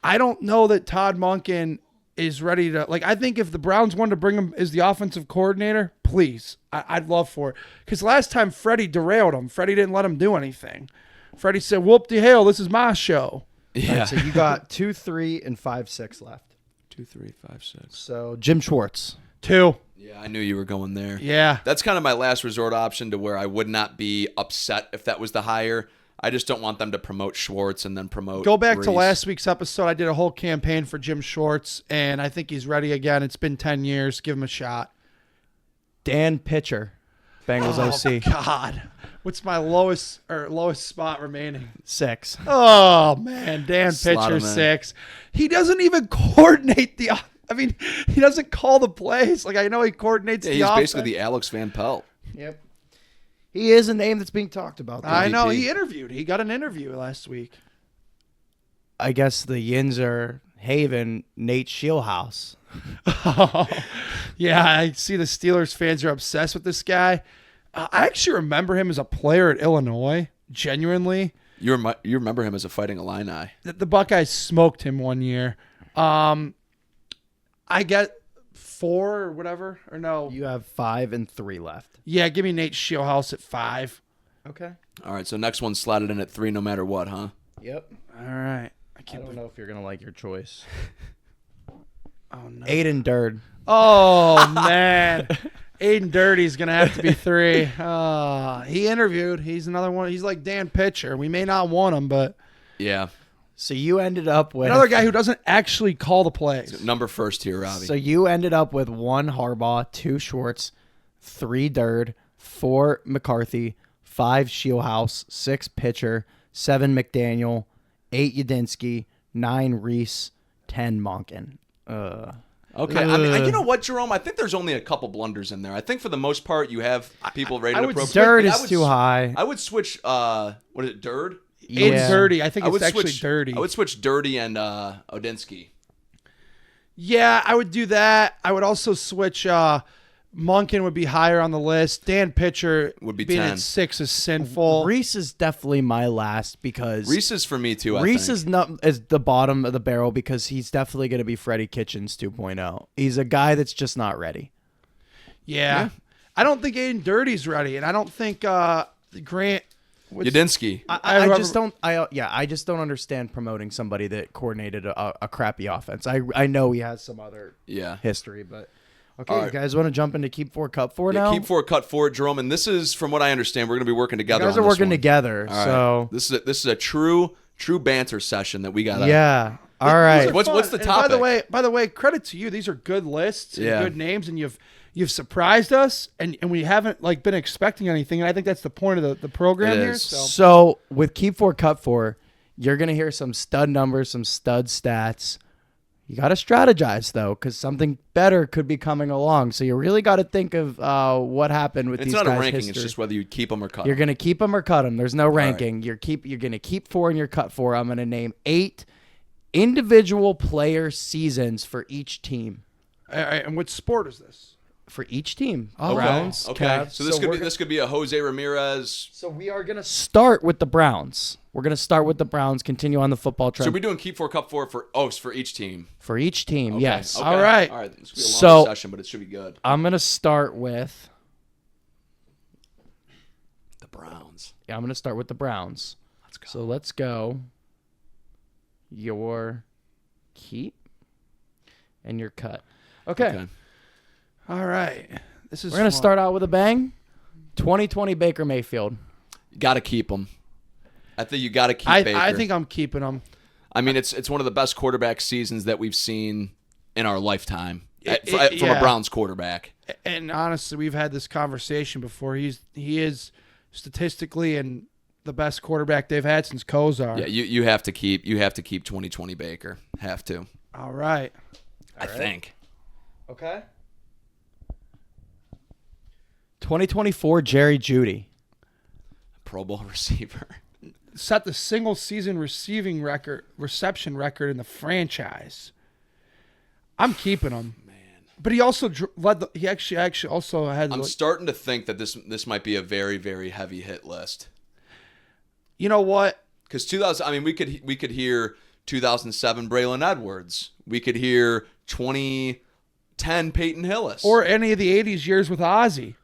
I don't know that Todd Monken is ready to. I think if the Browns wanted to bring him as the offensive coordinator, please. I'd love for it. Because last time Freddie derailed him. Freddie didn't let him do anything. Freddie said, whoop-de-hell, this is my show. Yeah. All right, so you got 2, 3, and 5, 6 left. 2, 3, 5, 6. So Jim Schwartz. 2. Yeah, I knew you were going there. Yeah. That's kind of my last resort option to where I would not be upset if that was the hire. I just don't want them to promote Schwartz and then promote Go back to Reese. last week's episode. I did a whole campaign for Jim Schwartz, and I think he's ready again. It's been 10 years. Give him a shot. Dan Pitcher, Bengals OC. God. What's my lowest spot remaining? 6. Oh, man. Dan Slot Pitcher, him in. 6. He doesn't even coordinate the – I mean, he doesn't call the plays. Like, I know he coordinates Yeah, the he's offense. basically the Alex Van Pelt. Yep. He is a name that's being talked about. I know. MVP. He interviewed. He got an interview last week. I guess the Yinzer Haven, Nate Shieldhouse. Yeah, I see the Steelers fans are obsessed with this guy. I actually remember him as a player at Illinois, genuinely. You remember him as a Fighting Illini. The Buckeyes smoked him one year. I get 4 or whatever, or no. You have 5 and 3 left. Yeah, give me Nate Shieldhouse at 5. Okay. All right, so next one slotted in at 3 no matter what, huh? Yep. All right. I don't know if you're going to like your choice. Oh, no. Aiden Durd. Oh, man. Aiden Dirty's going to have to be 3. He interviewed. He's another one. He's like Dan Pitcher. We may not want him, but Yeah. So you ended up with another guy who doesn't actually call the plays. Number first here, Robbie. So you ended up with 1 Harbaugh, 2 Schwartz, 3 Durd, 4 McCarthy, 5 Shieldhouse, 6 Pitcher, 7 McDaniel, 8 Yadinsky, 9 Reese, 10 Monken. Okay, I mean, you know what, Jerome? I think there's only a couple blunders in there. I think for the most part, you have people rated I would appropriate. Durd but I is would too high. I would switch. What is it, Durd? It's Dirty. I think I would it's actually switch Dirty. I would switch Dirty and Odinsky. Yeah, I would do that. I would also switch Monken would be higher on the list. Dan Pitcher Would be being 10. at 6 is sinful. Reese is definitely my last because Reese is for me too. I Reese think. is not is the bottom of the barrel because he's definitely going to be Freddie Kitchens 2.0. He's a guy that's just not ready. Yeah. I don't think Aiden Dirty's ready, and I don't think Grant. Yadinsky. I just don't. I just don't understand promoting somebody that coordinated a crappy offense. I know he has some other Yeah. history, but okay, All you right. guys want to jump into keep 4 cut 4 now? Keep 4, cut 4, Jerome. And this is, from what I understand, we're going to be working You together. guys on are this working one. together, All right. so This is a true banter session that we got. yeah. All right. What's the And topic? By the way, credit to you. These are good lists and Yeah. good names, and you've surprised us, and we haven't like been expecting anything. And I think that's the point of the program It here. is. So with keep 4 cut 4, you're gonna hear some stud numbers, some stud stats. You got to strategize though, because something better could be coming along. So you really got to think of what happened with It's these not guys' a ranking. history. It's just whether you keep them or cut You're them. gonna keep them or cut them. There's no right. ranking. You're gonna keep 4 and you're cut 4. I'm gonna name 8 individual player seasons for each team. All right, and what sport is this? For each team, Oh, Browns, Okay. Cavs. So this we're this could be a Jose Ramirez. So we are gonna start with the Browns. We're gonna start with the Browns. Continue on the football trend So we're doing keep 4, cut 4 for each team. for each team. Okay. Yes. Okay. All right. All right. This will be a So- long session, but it should be good. I'm gonna start with. The Browns. Yeah, I'm gonna start with the Browns. Let's go. So let's go. Your keep and your cut. Okay. All right, this is. We're gonna fun. start out with a bang. 2020 Baker Mayfield. You got to keep them. I think you got to keep Baker. I think I'm keeping them. I mean, it's one of the best quarterback seasons that we've seen in our lifetime from yeah. a Browns quarterback. And honestly, we've had this conversation before. He is statistically and the best quarterback they've had since Kozar. Yeah, you have to keep 2020 Baker. Have to. All right. I think. Okay. 2024 Jerry Jeudy. Pro Bowl receiver. Set the single season reception record in the franchise. I'm keeping him. Man. But he also led he actually also had I'm starting to think that this might be a very, very heavy hit list. You know what? Because 2000, I mean, we could hear 2007 Braylon Edwards. We could hear 2010 10 Peyton Hillis. Or any of the 80s years with Ozzie.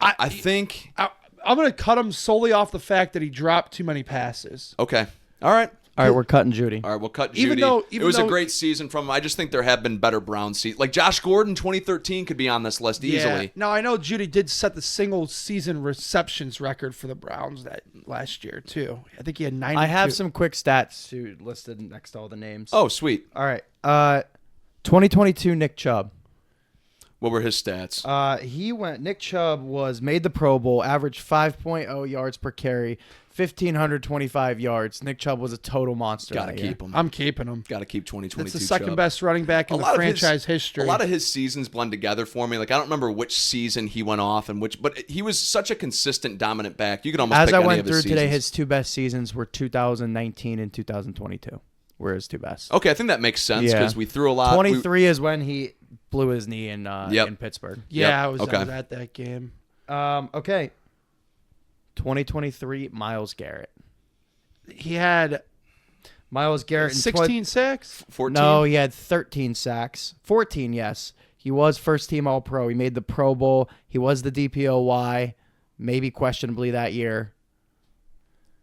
I think. I'm going to cut him solely off the fact that he dropped too many passes. Okay. All right. All right, we're cutting Judy. All right, we'll cut Judy. It was a great season from him. I just think there have been better Browns seasons. Like Josh Gordon, 2013 could be on this list easily. Yeah. Now, I know Judy did set the single-season receptions record for the Browns that last year, too. I think he had 92. I have some quick stats listed next to all the names. Oh, sweet. All right. 2022 Nick Chubb. What were his stats? Nick Chubb made the Pro Bowl, averaged 5.0 yards per carry, 1,525 yards. Nick Chubb was a total monster. Got to keep him. I'm keeping him. Got to keep 2022 It's the second Chubb. best running back in the franchise history. A lot of his seasons blend together for me. Like I don't remember which season he went off and which, but he was such a consistent dominant back. You could almost As pick I any went of his through seasons. today, his two best seasons were 2019 and 2022. Were his two best. Okay, I think that makes sense because we threw a lot. 23 is when he blew his knee in Pittsburgh. Yeah, Yep. I was at that game. Okay. 2023 Myles Garrett. He had Myles Garrett 16 sacks? 14? No, he had 13 sacks. 14, yes. He was first team All-Pro. He made the Pro Bowl. He was the DPOY, maybe questionably that year.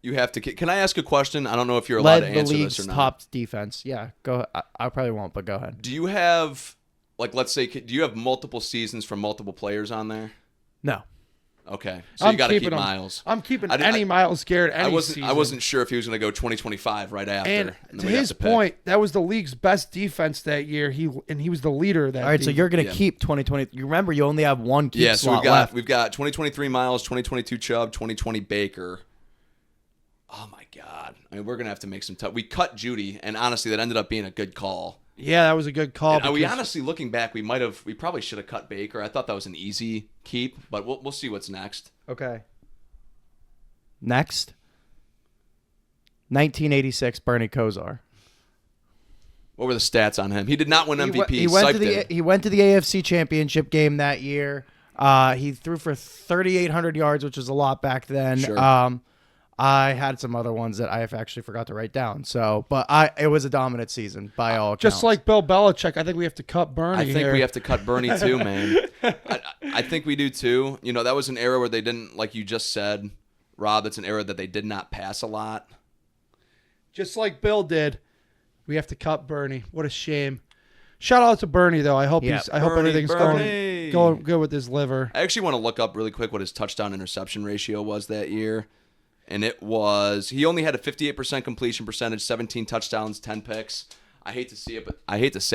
You have to. Can I ask a question? I don't know if you're allowed to Led the answer league's this or not. top defense. Yeah, go. I probably won't, but go ahead. Do you have, like, let's say, do you have multiple seasons from multiple players on there? No. Okay, so you got to keep keeping him. Miles. I'm keeping any Myles Garrett season. I wasn't sure if he was going to go 2025 right after. And then to we'd have his to pick. point, that was the league's best defense that year. He was the leader of that. All right, so you're going to keep 2020. You remember, you only have one keep Yeah, so slot left. we've got 2023 Miles, 2022 Chubb, 2020 Baker. Oh my God! I mean, we're gonna have to make some tough. We cut Judy, and honestly, that ended up being a good call. Yeah, that was a good call. And we honestly, looking back, we probably should have cut Baker. I thought that was an easy keep, but we'll see what's next. Okay. Next. 1986 Bernie Kosar. What were the stats on him? He did not win MVP. He went to the AFC Championship game that year. He threw for 3,800 yards, which was a lot back then. Sure. I had some other ones that I actually forgot to write down. It was a dominant season by all accounts. Just like Bill Belichick, I think we have to cut Bernie. I think we have to cut Bernie too, man. I think we do too. You know, that was an era where they didn't, like you just said, Rob. That's an era that they did not pass a lot. Just like Bill did, we have to cut Bernie. What a shame. Shout out to Bernie though. I hope everything's going good with his liver. I actually want to look up really quick what his touchdown interception ratio was that year. And it was, he only had a 58% completion percentage, 17 touchdowns, 10 picks. I hate to say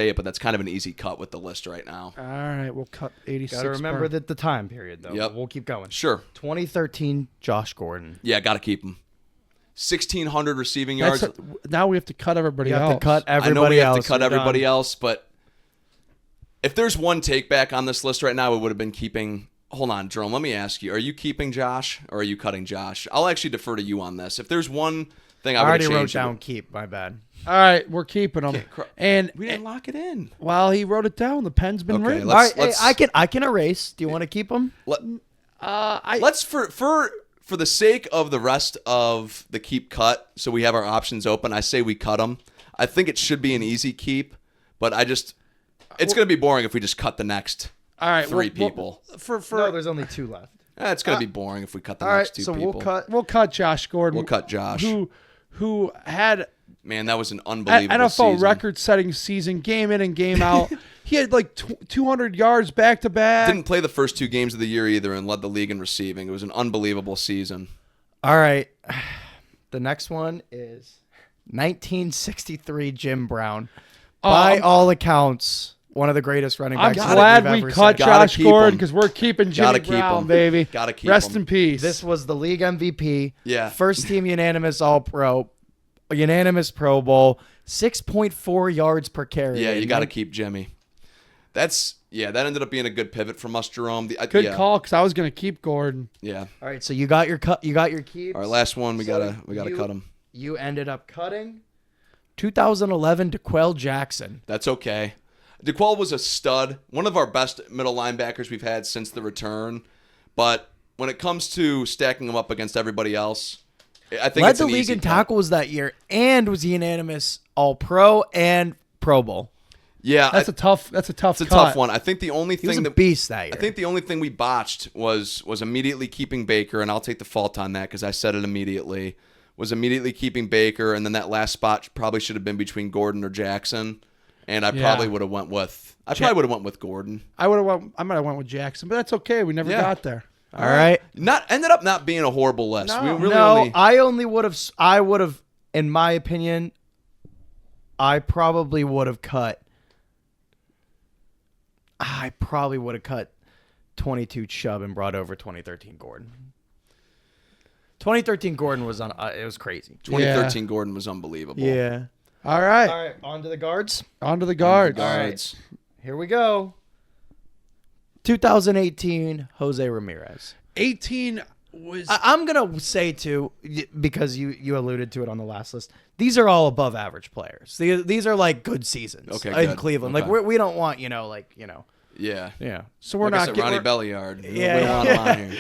it, but that's kind of an easy cut with the list right now. All right, we'll cut 86. Got to remember that the time period, though. Yep. We'll keep going. Sure. 2013 Josh Gordon. Yeah, got to keep him. 1,600 receiving yards. Now we have to cut everybody else. To cut everybody I know we have else. to cut everybody else, but if there's one take back on this list right now, it would have been keeping. Hold on, Jerome. Let me ask you: are you keeping Josh or are you cutting Josh? I'll actually defer to you on this. If there's one thing I would already have wrote changed, down keep. My bad. All right, we're keeping him. And we didn't lock it in. While he wrote it down, the pen's been written. All right, I can erase. Do you want to keep him? Let's for the sake of the rest of the keep cut, so we have our options open. I say we cut them. I think it should be an easy keep, but it's going to be boring if we just cut the next. All right, three people. No, there's only two left. It's going to be boring if we cut the next two people. We'll cut Josh Gordon. We'll cut Josh. Who had man, that was an unbelievable NFL season. record-setting season, game in and game out. He had like 200 yards back to back. Didn't play the first two games of the year either, and led the league in receiving. It was an unbelievable season. All right, the next one is 1963 Jim Brown. By all accounts, one of the greatest running backs. I'm glad we cut Josh Gordon because we're keeping Jimmy Brown, baby. Gotta keep Rest him. in peace. This was the league MVP. Yeah. First team unanimous All-Pro, unanimous Pro Bowl, 6.4 yards per carry. Yeah, you got to keep Jimmy. That ended up being a good pivot from us, Jerome. Good call, because I was going to keep Gordon. Yeah. All right, so you got your cut. You got your keeps. Our last one, we gotta cut him. You ended up cutting 2011 DeQuell Jackson. That's okay. DeQuell was a stud, one of our best middle linebackers we've had since the return. But when it comes to stacking him up against everybody else, I think led it's the an league easy in cut. tackles that year and was unanimous All-Pro and Pro Bowl. Yeah, That's a tough it's a cut. tough one. I think the only He was thing a that beast that year. I think the only thing we botched was immediately keeping Baker, and I'll take the fault on that because I said it immediately. Was immediately keeping Baker, and then that last spot probably should have been between Gordon or Jackson, and I probably would have went with Gordon. I might have went with Jackson, but that's okay. We never got there. All right. Ended up not being a horrible list. No. We really No, only I would have, in my opinion, I probably would have cut 22 Chubb and brought over 2013 Gordon. 2013 Gordon was on. It was crazy. 2013 Gordon was unbelievable. Yeah. All right. All right. On to the guards. On to the guards. Guards. Here we go. 2018 Jose Ramirez. 18 was I'm gonna say too, because you alluded to it on the last list. These are all above average players. These are like good seasons. Okay, in good. Cleveland. Okay. Like we don't want Yeah. Yeah. so we're Like I not said, getting. Ronnie Belliard. Yeah, We don't want him on here.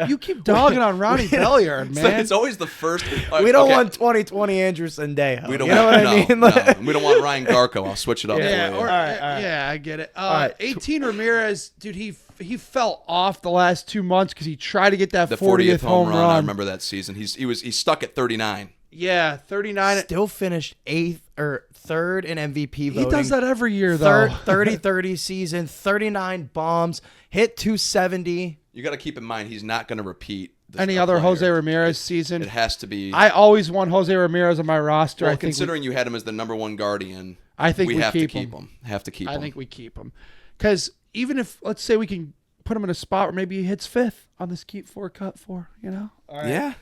You keep dogging on Ronnie Belliard, man. It's always the first. We don't okay. want 2020 Andrew Sandejo. We don't you know want, what I mean? no. We don't want Ryan Garco. I'll switch it up Yeah, for you. or, All right. yeah, I get it. right. 18 Ramirez, dude, he fell off the last 2 months because he tried to get that The 40th home run. I remember that season. He stuck at 39. Yeah, 39. Still finished third in MVP voting. He does that every year, though. 30 season, 39 bombs, hit 270. You got to keep in mind he's not going to repeat Any other Jose Ramirez season. It has to be. I always want Jose Ramirez on my roster. Well, I think considering you had him as the number one guardian, I think we have keep to keep him. Have to keep him. I think we keep him. Because even if, let's say we can put him in a spot where maybe he hits fifth on this keep four, cut four, you know? Yeah.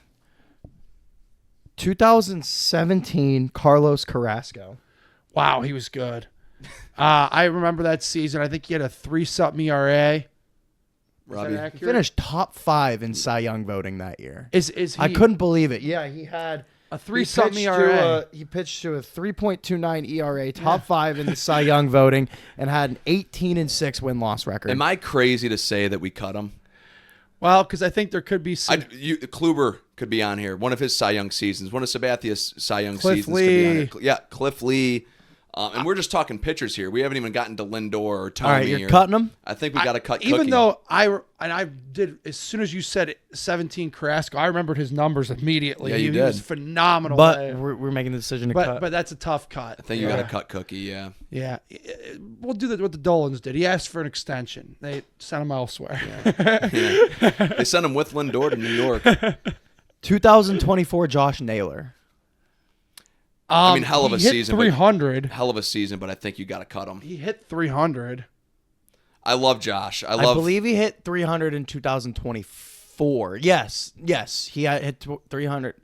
2017 Carlos Carrasco. Wow, he was good. I remember that season. I think he had a 3-something ERA. Robbie. Is that He accurate? finished top 5 in Cy Young voting that year. Is he I couldn't believe it. Yeah, he had a 3-something ERA? He pitched to a 3.29 ERA, top 5 in the Cy Young voting, and had an 18-6 win-loss record. Am I crazy to say that we cut him? Well, because I think there could be some. Kluber could be on here. One of his Cy Young seasons. One of Sabathia's Cy Young Cliff seasons Lee. could be on here. Yeah, Cliff Lee. And we're just talking pitchers here. We haven't even gotten to Lindor or Tony. All right, you're cutting him? I think we got to cut Even Cookie. though I did, as soon as you said 17 Carrasco, I remembered his numbers immediately. Yeah, you He was did. phenomenal. But we're making the decision to cut. But that's a tough cut. I think you got to cut Cookie, yeah. Yeah. We'll do what the Dolans did. He asked for an extension. They sent him elsewhere. Yeah. They sent him with Lindor to New York. 2024 Josh Naylor. I mean, hell of a he hit season. but- 300. Hell of a season, but I think you got to cut him. He hit 300. I love Josh. I I believe he hit 300 in 2024. Yes, he had hit 300.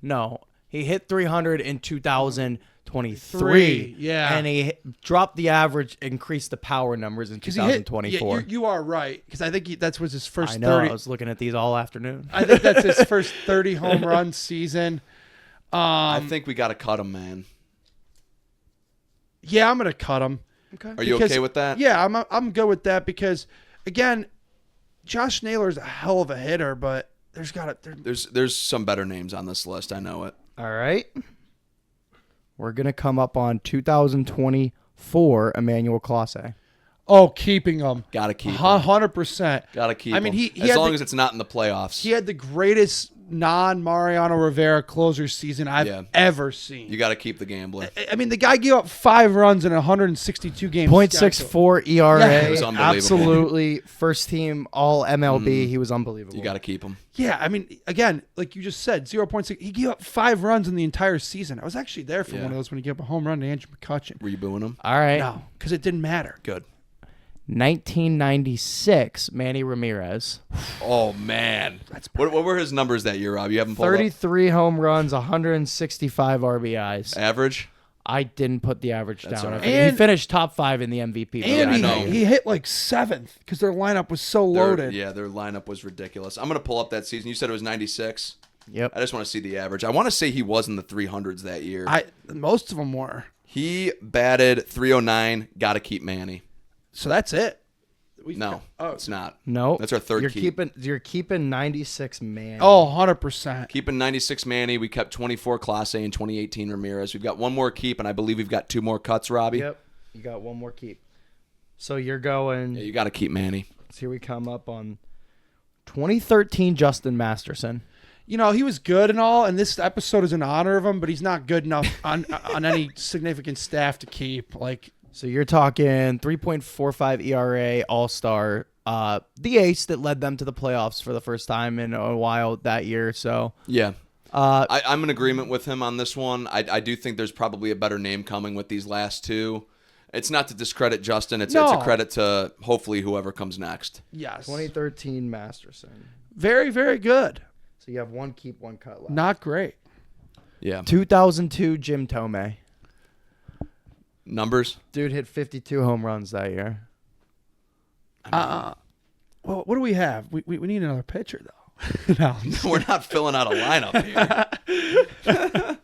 No, he hit 300 in 2023. Yeah. and he dropped the average, increased the power numbers in Because he hit 2024. you are right. Because I think that was his first I know. 30. I was looking at these all afternoon. I think that's his first 30 home run season. I think we got to cut him, man. Yeah, I'm gonna cut him. Okay. Are you okay with that? Yeah, I'm good with that because, again, Josh Naylor's a hell of a hitter, but There's some better names on this list. I know it. All right. We're gonna come up on 2024 Emmanuel Clase. keeping him. Got to keep him. 100%. Got to keep I mean, him. he as had long the- as it's not in the playoffs. He had the greatest non-Mariano Rivera closer season I've ever seen. You got to keep the gambler. I mean, the guy gave up 5 runs in 162 games. .64 ERA. Yeah. It was unbelievable. Absolutely. First team all MLB. He was unbelievable. You got to keep him. Yeah, I mean, again, like you just said, 0.6. He gave up 5 runs in the entire season. I was actually there for one of those when he gave up a home run to Andrew McCutchen. Were you booing him? All right. No, because it didn't matter. Good. 1996 Manny Ramirez. Oh man, what were his numbers that year, Rob? You haven't pulled 33 home runs, 165 RBIs. up? Average. I didn't put the average down. all right. He And- finished top 5 in the MVP. And I he, know. he hit like 7th because their lineup was so loaded. Their lineup was ridiculous. I'm gonna pull up that season. You said it was 96. Yep. I just want to see the average. I want to say he was in the 300s that year. Most of them were. He batted 309. Got to keep Manny. So that's it. No, it's not. No. That's our third you're keep. You're keeping 96 man. Oh, 100%. Keeping 96 Manny. We kept 24 Clase and 2018 Ramirez. We've got one more keep, and I believe we've got 2 more cuts, Robbie. Yep. You got one more keep. So you're going. Yeah, you got to keep Manny. So here we come up on 2013 Justin Masterson. You know, he was good and all, and this episode is in honor of him, but he's not good enough on any significant staff to keep. Like, So you're talking 3.45 ERA, All-Star, the ace that led them to the playoffs for the first time in a while that year. So Yeah. I'm in agreement with him on this one. I do think there's probably a better name coming with these last two. It's not to discredit Justin. It's a credit to hopefully whoever comes next. yes. 2013 Masterson. Very, very good. So you have one keep, one cut left. Not great. Yeah. 2002 Jim Tomei. Numbers? Dude hit 52 home runs that year. Well, what do we have? We need another pitcher, though. No. We're not filling out a lineup here.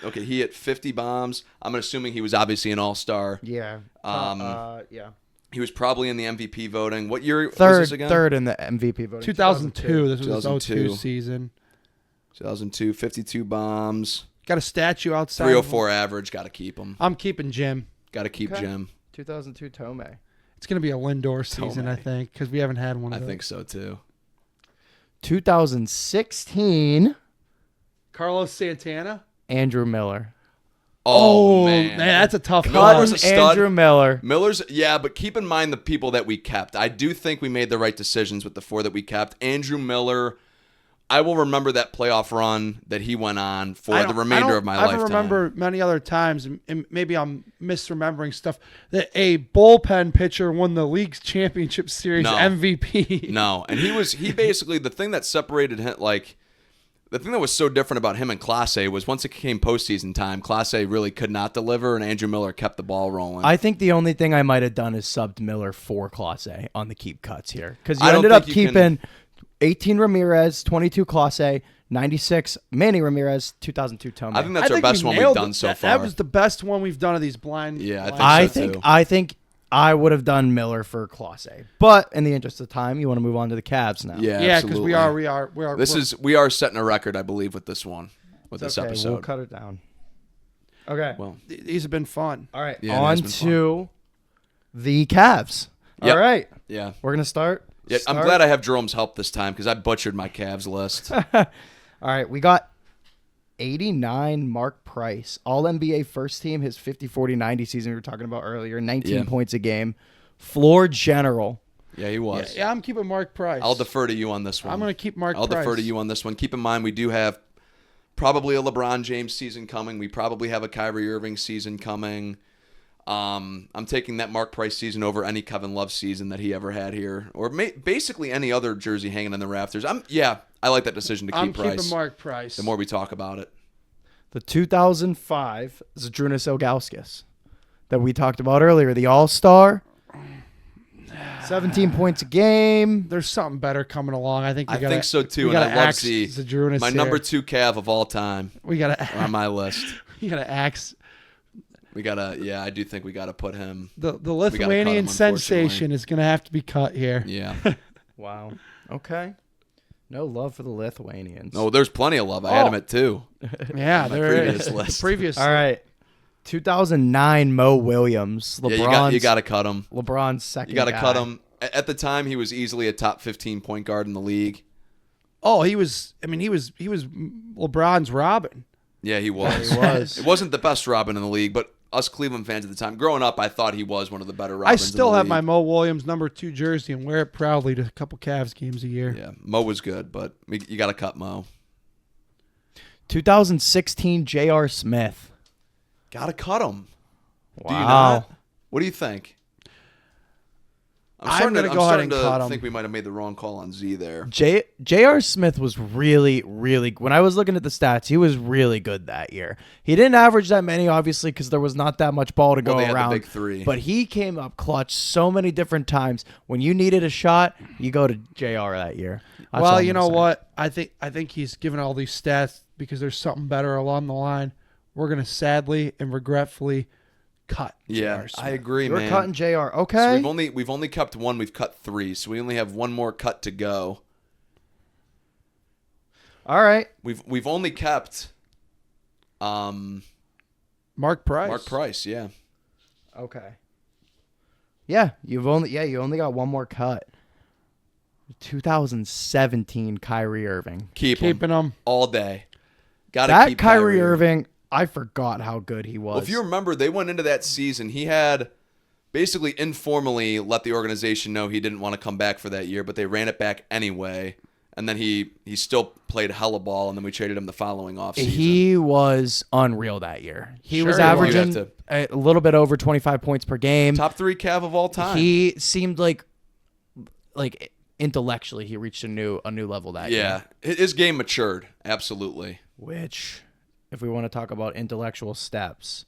Okay, he hit 50 bombs. I'm assuming he was obviously an all-star. Yeah. Yeah. He was probably in the MVP voting. What year was Third, this again? third in the MVP voting. 2002. This was 2002. his 02 season. 2002, 52 bombs. Got a statue outside. 304 average. Got to keep him. I'm keeping Jim. Got to keep Okay. Jim. 2002 Tomei. It's going to be a Lindor season, I Tomei. think, because we haven't had one of I those. think so, too. 2016 Carlos Santana? Andrew Miller. Oh, man. that's a tough Miller one. was a stud. Andrew Miller. Miller's, yeah, but keep in mind the people that we kept. I do think we made the right decisions with the four that we kept. Andrew Miller, I will remember that playoff run that he went on for the remainder of my lifetime. I remember many other times, and maybe I'm misremembering stuff, that a bullpen pitcher won the league's championship series No. MVP. No, and he basically, the thing that separated him, like, the thing that was so different about him and Clase was once it came postseason time, Clase really could not deliver, and Andrew Miller kept the ball rolling. I think the only thing I might have done is subbed Miller for Clase on the keep cuts here. Because you I don't ended up think you keeping 18 Ramirez, 22 Clase, 96 Manny Ramirez, 2002 Tomei. I think that's our think best we one we've nailed done it. so That- far. That was the best one we've done of these blind. Yeah, blind- so, too. I think I would have done Miller for Clase. But in the interest of time, you want to move on to the Cavs now. Yeah, Yeah, because absolutely. We are setting a record, I believe, with this one, with this Okay, episode. we'll cut it down. Okay. Well, These have been fun. All right. Yeah, on it has been to the Cavs. Yep. All right. yeah. We're going to start. Yeah, I'm glad I have Jerome's help this time because I butchered my Cavs list. All right. We got 89 Mark Price, all NBA first team, his 50-40-90 season we were talking about earlier, 19 Yeah. points a game. Floor general. Yeah, he was. Yeah, I'm keeping Mark Price. I'll defer to you on this one. I'm going to keep Mark I'll Price. defer to you on this one. Keep in mind, we do have probably a LeBron James season coming. We probably have a Kyrie Irving season coming. I'm taking that Mark Price season over any Kevin Love season that he ever had here, or basically any other jersey hanging in the rafters. I like that decision to keep I'm Price. keeping Mark Price. The more we talk about it. The 2005 Zdrunas Ilgauskas that we talked about earlier, the All-Star. 17 points a game. There's something better coming along. I think. I think so too, and I love Z. My number 2 Cav of all time We gotta on my list. we gotta axe I do think we gotta put him. the cut him, Lithuanian unfortunately. sensation is gonna have to be cut here. Yeah. Wow. Okay. No love for the Lithuanians. No, there's plenty of love. I had him at 2. Yeah, My there previous is. list. Previous. All right. 2009 Mo Williams. Yeah, you got to cut him. LeBron's second You got to guy. cut him. At the time, he was easily a top 15 point guard in the league. Oh, he was. I mean, he was LeBron's Robin. Yeah, he was. He was. It wasn't the best Robin in the league, but us Cleveland fans at the time, growing up, I thought he was one of the better Robins. I still in the have league. my Mo Williams number 2 jersey and wear it proudly to a couple Cavs games a year. Yeah, Mo was good, but you got to cut Mo. 2016 J.R. Smith. Got to cut him. Wow. Do you not? What do you think? I'm gonna go ahead and cut I him. think we might have made the wrong call on Z there. J.R. Smith was really, really. When I was looking at the stats, he was really good that year. He didn't average that many, obviously, because there was not that much ball to go they had the around. big three. But he came up clutch so many different times. When you needed a shot, you go to J.R. that year. That's all Well, I'm you gonna know say. what? I think he's given all these stats because there's something better along the line. We're gonna sadly and regretfully cut. Yeah, J.R. Smith. I agree, We're man. cutting J.R. So Okay. we've only kept 1. We've cut 3, so we only have 1 more cut to go. All right. We've only kept Mark Price. Mark Price. Yeah. Okay. Yeah, you only got one more cut. 2017 Kyrie Irving. Keeping him all day. Gotta That keep Kyrie Irving, I forgot how good he was. Well, if you remember, they went into that season. He had basically informally let the organization know he didn't want to come back for that year, but they ran it back anyway. And then he still played hella ball, and then we traded him the following offseason. He was unreal that year. He was Sure he was. averaging a little bit over 25 points per game. Top 3 Cav of all time. He seemed like intellectually he reached a new level that year. Yeah, his game matured, absolutely. Which, if we want to talk about intellectual steps,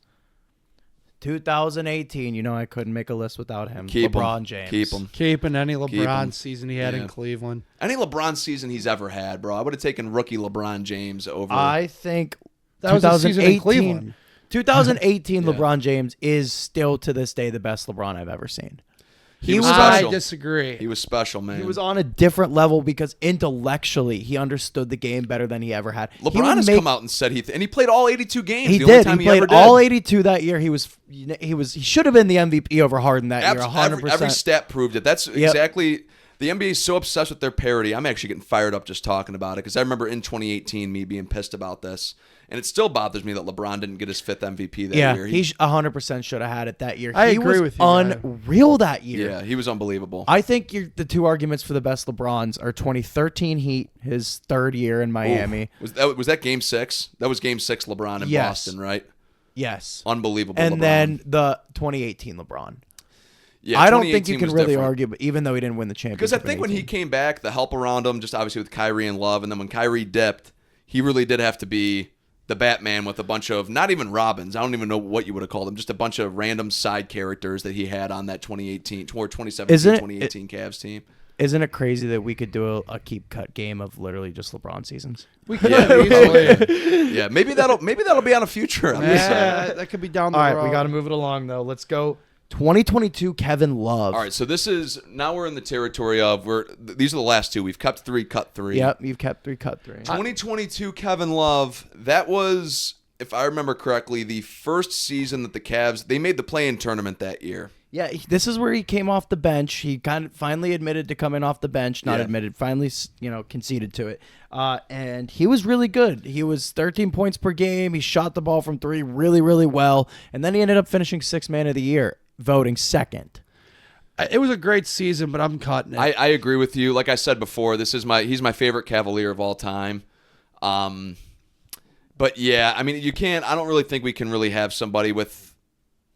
2018, I couldn't make a list without him. LeBron James. Keep him. keeping any LeBron season he had in Cleveland. Any LeBron season he's ever had, bro. I would have taken rookie LeBron James over. I think That was the season in Cleveland. 2018 LeBron James is still to this day the best LeBron I've ever seen. He was I special. disagree. He was special, man. He was on a different level because intellectually he understood the game better than he ever had. LeBron has come out and said and he played all 82 games. He the only did. time He played ever did. all 82 that year. He should have been the MVP over Harden that year. 100%. Every stat proved it. That's exactly. The NBA is so obsessed with their parity. I'm actually getting fired up just talking about it because I remember in 2018 me being pissed about this, and it still bothers me that LeBron didn't get his 5th MVP that year. He 100% should have had it that year. I he agree was with you, unreal that year. Yeah, he was unbelievable. I think the two arguments for the best LeBrons are 2013 Heat, his 3rd year in Miami. Ooh. Was that Game 6? That was Game 6 LeBron in Boston, right? Yes. Unbelievable. And LeBron. then the 2018 LeBron. Yeah, I don't think you 2018 can was really different. argue, but even though he didn't win the championship. Because I think when he came back, the help around him, just obviously with Kyrie and Love, and then when Kyrie dipped, he really did have to be the Batman with a bunch of, not even Robins, I don't even know what you would have called them, just a bunch of random side characters that he had on that 2017-2018 Cavs team. Isn't it crazy that we could do a keep cut game of literally just LeBron seasons? We could easily. Yeah, maybe that'll be on a future episode. Yeah, that could be down the road. All right, we got to move it along, though. Let's go 2022 Kevin Love. All right, so now we're in the territory of these are the last 2. We've kept 3, cut 3. Yep, you've kept 3, cut 3. 2022 Kevin Love, that was, if I remember correctly, the first season that the Cavs, they made the play-in tournament that year. Yeah, this is where he came off the bench. He kind of finally admitted to coming off the bench. Finally, conceded to it. And he was really good. He was 13 points per game. He shot the ball from 3 really, really well. And then he ended up finishing 6th man of the year, voting 2nd. It was a great season, but I'm cutting it. I agree with you. Like I said before, he's my favorite Cavalier of all time. But yeah, I mean, I don't really think we can really have somebody with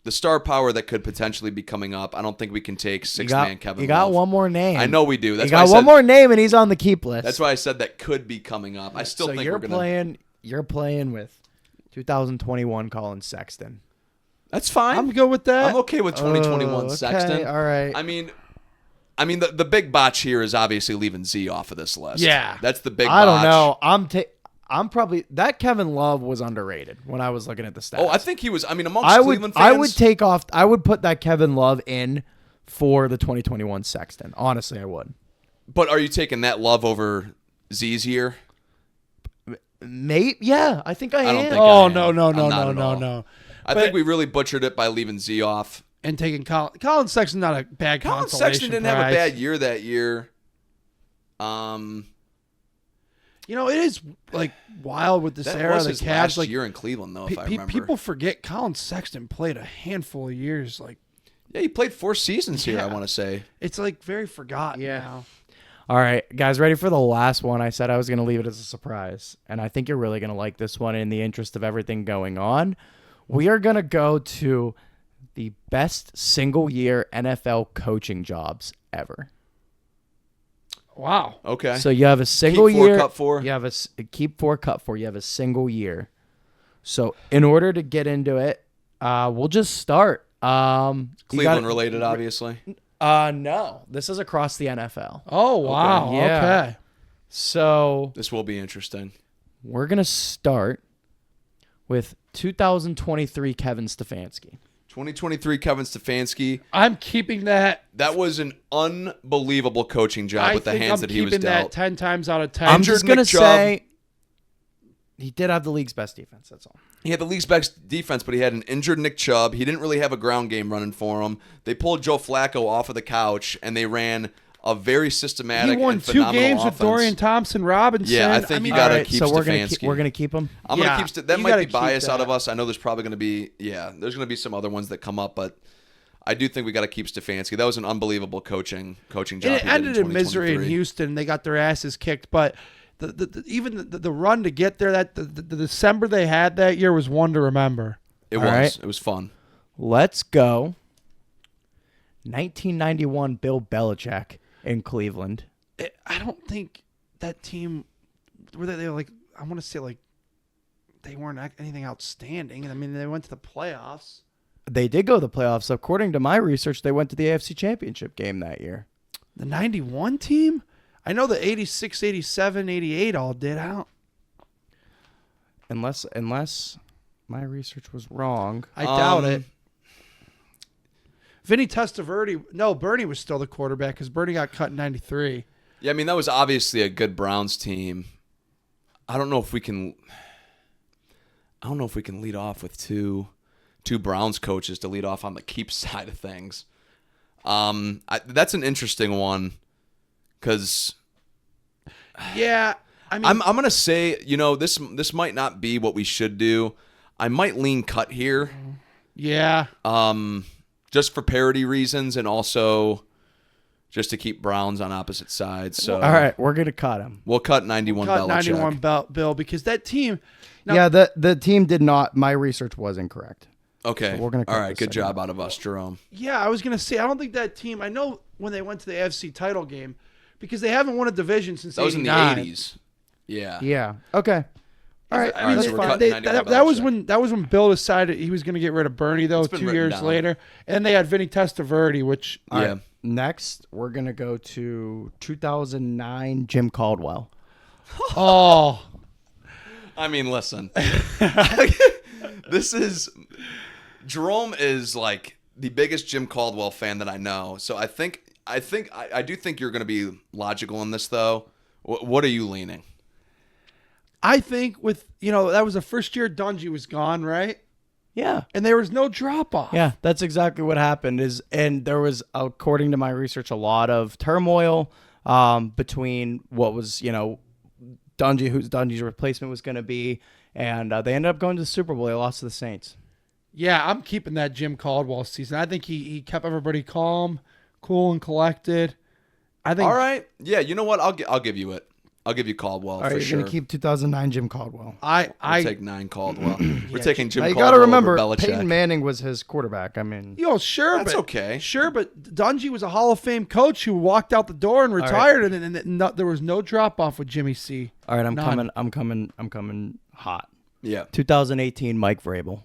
the star power that could potentially be coming up. I don't think we can take 6th-man Kevin Love. You got one more name. I know we do. That's you got one more name, and he's on the keep list. That's why I said that could be coming up. I still think we're going to... You're playing with 2021 Colin Sexton. That's fine. I'm good with that. I'm okay with 2021 Sexton. All right. I mean, the big botch here is obviously leaving Z off of this list. Yeah. That's the big botch. I don't know. I'm probably that Kevin Love was underrated when I was looking at the stats. Oh, I think he was. I mean, amongst Cleveland fans, I would put that Kevin Love in for the 2021 Sexton. Honestly, I would. But are you taking that Love over Z's year? Maybe. Yeah, I think I am. don't think Oh, I am. no. I'm not at all. I think we really butchered it by leaving Z off. And taking Colin Sexton, not a bad Colin consolation Sexton didn't prize. have a bad year that year. It is like wild with this That era. was The his Cavs, last like year in Cleveland, though, if I remember. people forget Colin Sexton played a handful of years. Like, yeah, he played 4 seasons here. I want to say it's like very forgotten now. All right, guys, ready for the last one? I said I was going to leave it as a surprise, and I think you're really going to like this one in the interest of everything going on. We are going to go to the best single-year NFL coaching jobs ever. Wow. Okay. So you have a single Keep 4, year. cut 4. You have keep 4, cut 4. You have a single year. So in order to get into it, we'll just start. Cleveland related, obviously. No, this is across the NFL. Oh, wow. Okay. Yeah. Okay. So This will be interesting. we're gonna start with 2023 Kevin Stefanski. 2023 Kevin Stefanski. I'm keeping that. That was an unbelievable coaching job I with the think hands I'm that he was keeping that dealt. 10 times out of 10. I'm Injured just gonna Nick Chubb. say He did have the league's best defense. That's all. He had the league's best defense, but he had an injured Nick Chubb. He didn't really have a ground game running for him. They pulled Joe Flacco off of the couch, and they ran a very systematic He won and 2 phenomenal games offense. with Dorian Thompson-Robinson. Yeah, I think you got to keep so Stefanski. we're gonna keep him. I'm Yeah, gonna keep that. you Might gotta be keep bias out that. of us. I know there's probably gonna be there's gonna be some other ones that come up, but I do think we got to keep Stefanski. That was an unbelievable coaching job. And he it did ended in misery in 2023. Houston. They got their asses kicked, but even the run to get there, that the December they had that year was one to remember. It All was. right. It was fun. Let's go. 1991 Bill Belichick in Cleveland. I don't think that team were they were like, I want to say like they weren't anything outstanding. I mean, they went to the playoffs. They did go to the playoffs. According to my research, they went to the AFC Championship game that year. The 91 team? I know the 86, 87, 88 all did. Unless my research was wrong. I doubt it. Vinny Testaverde. No, Bernie was still the quarterback because Bernie got cut in 93. Yeah, I mean that was obviously a good Browns team. I don't know if we can lead off with two Browns coaches to lead off on the keep side of things. That's an interesting one because Yeah, I mean, I'm gonna say this might not be what we should do. I might lean cut here. yeah. Just for parity reasons and also just to keep Browns on opposite sides. So All right, we're gonna cut him. we'll cut 91 Cut Belichick. 91 Bill because that team. Now, Yeah, the team did not. My research was incorrect. Okay. So we're gonna cut All right, this good segment. job out of us, Jerome. Yeah, I was gonna say I don't think that team. I know when they went to the AFC title game because they haven't won a division since That was in the 89. 80s. Yeah. Yeah. Okay. All right. I mean, That's they- fine. they- 91 that was Belichick. when Bill decided he was going to get rid of Bernie though. It's been 2 written years down. later, and they had Vinny Testaverde, which All Yeah. right. Next, we're gonna go to 2009 Jim Caldwell. oh I mean, listen. Jerome is like the biggest Jim Caldwell fan that I know. So I do think you're going to be logical in this though. What are you leaning? I think with that was the first year Dungy was gone, right? Yeah. And there was no drop off. Yeah, that's exactly what happened. And there was, according to my research, a lot of turmoil between what was, Dungy, who Dungy's replacement was going to be, and they ended up going to the Super Bowl. They lost to the Saints. Yeah, I'm keeping that Jim Caldwell season. I think he kept everybody calm, cool, and collected. I think. All right. Yeah, you know what? I'll give you it. I'll give you Caldwell All right, for you're sure. going to keep 2009 Jim Caldwell. We'll take 9 Caldwell. We're taking Jim Now, you Caldwell got to remember, over Belichick. Peyton Manning was his quarterback. I mean, Sure, That's but okay. Sure, but Dungy was a Hall of Fame coach who walked out the door and retired, and there was no drop off with Jimmy C. all right, I'm None. coming hot. Yeah. 2018 Mike Vrabel.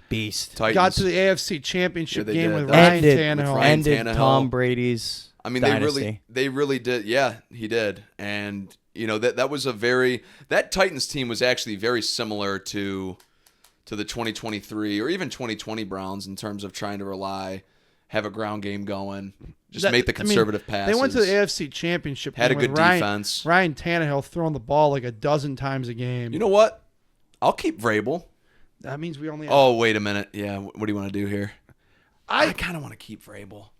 Beast. Titans. Got to the AFC Championship Yeah, they game did. with That- Ryan Ended, Tannehill. Ryan ended Tannehill. Tom Brady's dynasty. they really did. Yeah, he did. And that was that Titans team was actually very similar to the 2023 or even 2020 Browns in terms of trying to have a ground game going, make the conservative passes. They went to the AFC Championship Had a game with good defense. Ryan Tannehill throwing the ball like a dozen times a game. You know what? I'll keep Vrabel. That means we only have, Oh, wait a minute. Yeah, what do you want to do here? I kind of want to keep Vrabel.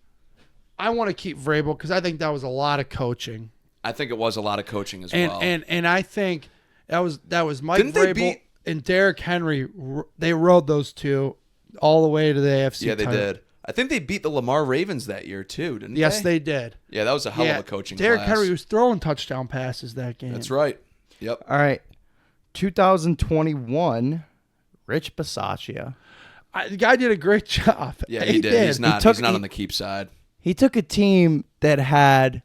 I want to keep Vrabel because I think that was a lot of coaching. I think it was a lot of coaching as And well. and I think that was Mike Didn't they Vrabel beat- and Derrick Henry. They rode those two all the way to the AFC. yeah, they title. did. I think they beat the Lamar Ravens that year too, didn't they? Yes, they did. Yeah, that was a hell of a coaching Derrick class. Henry was throwing touchdown passes that game. That's right. Yep. All right. 2021 Rich Bisaccia. The guy did a great job. Yeah, he did. He's not took- on the keep side. He took a team that had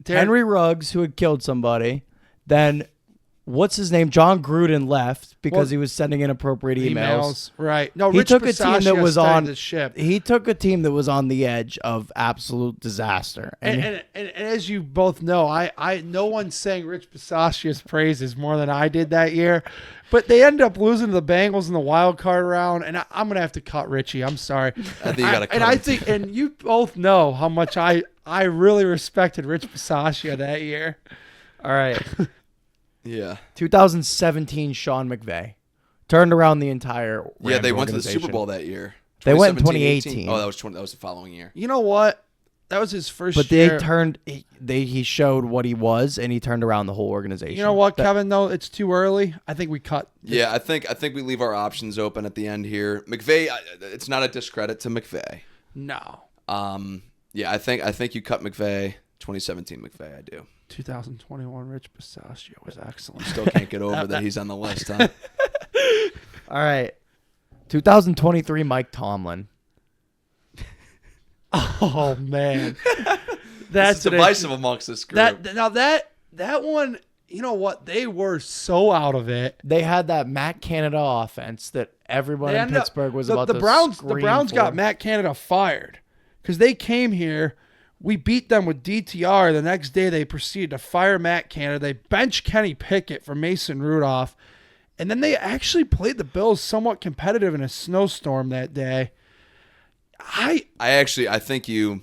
Derrick- Henry Ruggs, who had killed somebody. Then, what's his name? John Gruden left because Well, he was sending inappropriate emails. Right. No, He Rich took a team that Bisaccia was started on the ship. He took a team that was on the edge of absolute disaster. And as you both know, I no one sang Rich Bisaccia's praises more than I did that year. But they ended up losing to the Bengals in the wild card round, and I'm gonna have to cut Richie. I'm sorry. I think you got to cut And him. I think, and you both know how much I really respected Rich Bisaccia that year. All right. Yeah. 2017 Sean McVay turned around the entire Yeah, Rams they went to the organization. Super Bowl that year. They went in 2017, 2018. Oh, that was the following year. You know what? That was his first But year. he showed what he was, and he turned around the whole organization. You know what, Kevin? Though it's too early. I think we cut. Yeah, I think we leave our options open at the end here. McVay, it's not a discredit to McVay. No. Yeah, I think you cut McVay. 2017 McVay, I do. 2021 Rich Pistachio was excellent. Still can't get over that he's on the list, huh? All right. 2023 Mike Tomlin. Oh man, That's divisive amongst this group. That one. You know what? They were so out of it. They had that Matt Canada offense that everyone They in ended up- Pittsburgh was the, about the to Browns. The scream Browns for. got Matt Canada fired because they came here. We beat them with DTR. The next day, they proceeded to fire Matt Canada. They benched Kenny Pickett for Mason Rudolph, and then they actually played the Bills somewhat competitive in a snowstorm that day. I think you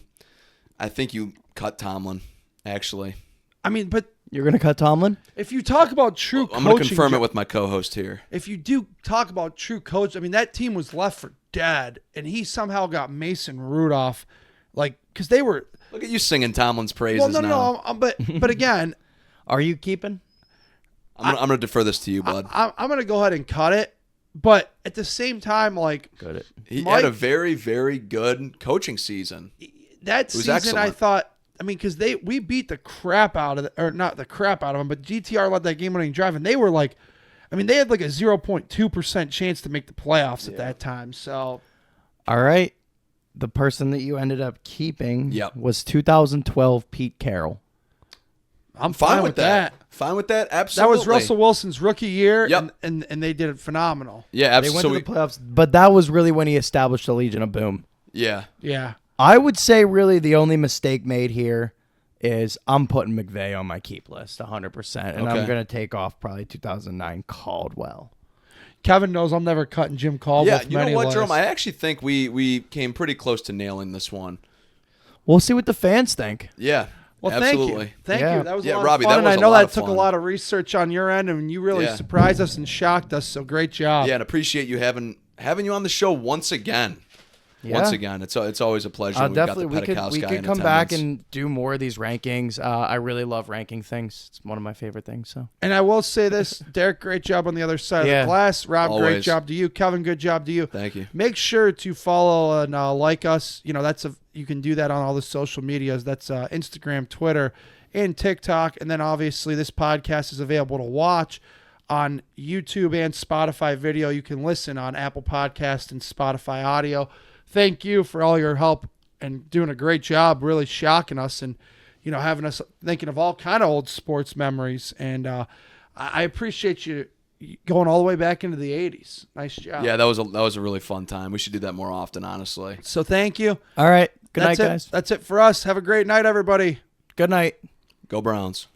cut Tomlin. Actually, I mean, but You're going to cut Tomlin? if you talk about true coaching, I'm going to confirm it with my co-host here. if you do talk about true coach, I mean, that team was left for dead, and he somehow got Mason Rudolph, because they were. Look at you singing Tomlin's praises Well, now. no, but again, Are you keeping? I'm going to defer this to you, bud. I'm going to go ahead and cut it. But at the same time, Good. He Mike- had a very, very good coaching season. that was season, I excellent. thought, because we beat the crap out of, or not the crap out of them, but GTR led that game-winning drive, and they were they had a 0.2% chance to make the playoffs at that time. So All right. The person that you ended up keeping Yep. was 2012 Pete Carroll. I'm fine with that. Fine with that. That Absolutely. was Russell Wilson's rookie year, Yep. and they did it phenomenal. Yeah, They absolutely. went to the playoffs, but that was really when he established the Legion of Boom. Yeah. Yeah. I would say really the only mistake made here is I'm putting McVay on my keep list 100%, and I'm Okay. going to take off probably 2009 Caldwell. Kevin knows I'm never cutting Jim Caldwell. Yeah, from you know any what, list. Jerome? I actually think we came pretty close to nailing this one. We'll see what the fans think. Yeah. Well, absolutely. Thank Yeah. you. That was Yeah, a lot Robbie, of fun, that and was I a know lot that of took a fun. lot of research on your end, and you really Yeah. surprised us and shocked us. So great job. Yeah, and appreciate you having you on the show once again. Yeah. Once again, it's always a pleasure. We've Definitely, got the we Petukauskas could in come back attendance. and do more of these rankings. I really love ranking things. It's one of my favorite things. So And I will say this, Derek, great job on the other side Yeah. of the glass. Rob, great Always. job to you. Kevin, good job to you. Thank you. Make sure to follow and like us. You can do that on all the social medias. That's Instagram, Twitter, and TikTok. And then obviously this podcast is available to watch on YouTube and Spotify video. You can listen on Apple Podcast and Spotify audio. Thank you for all your help and doing a great job, really shocking us and having us thinking of all kind of old sports memories. And I appreciate you going all the way back into the 80s. Nice job. Yeah, that was a really fun time. We should do that more often, honestly. So thank you. all right, good night, That's it. guys. That's it for us. Have a great night, everybody. Good night. Go Browns.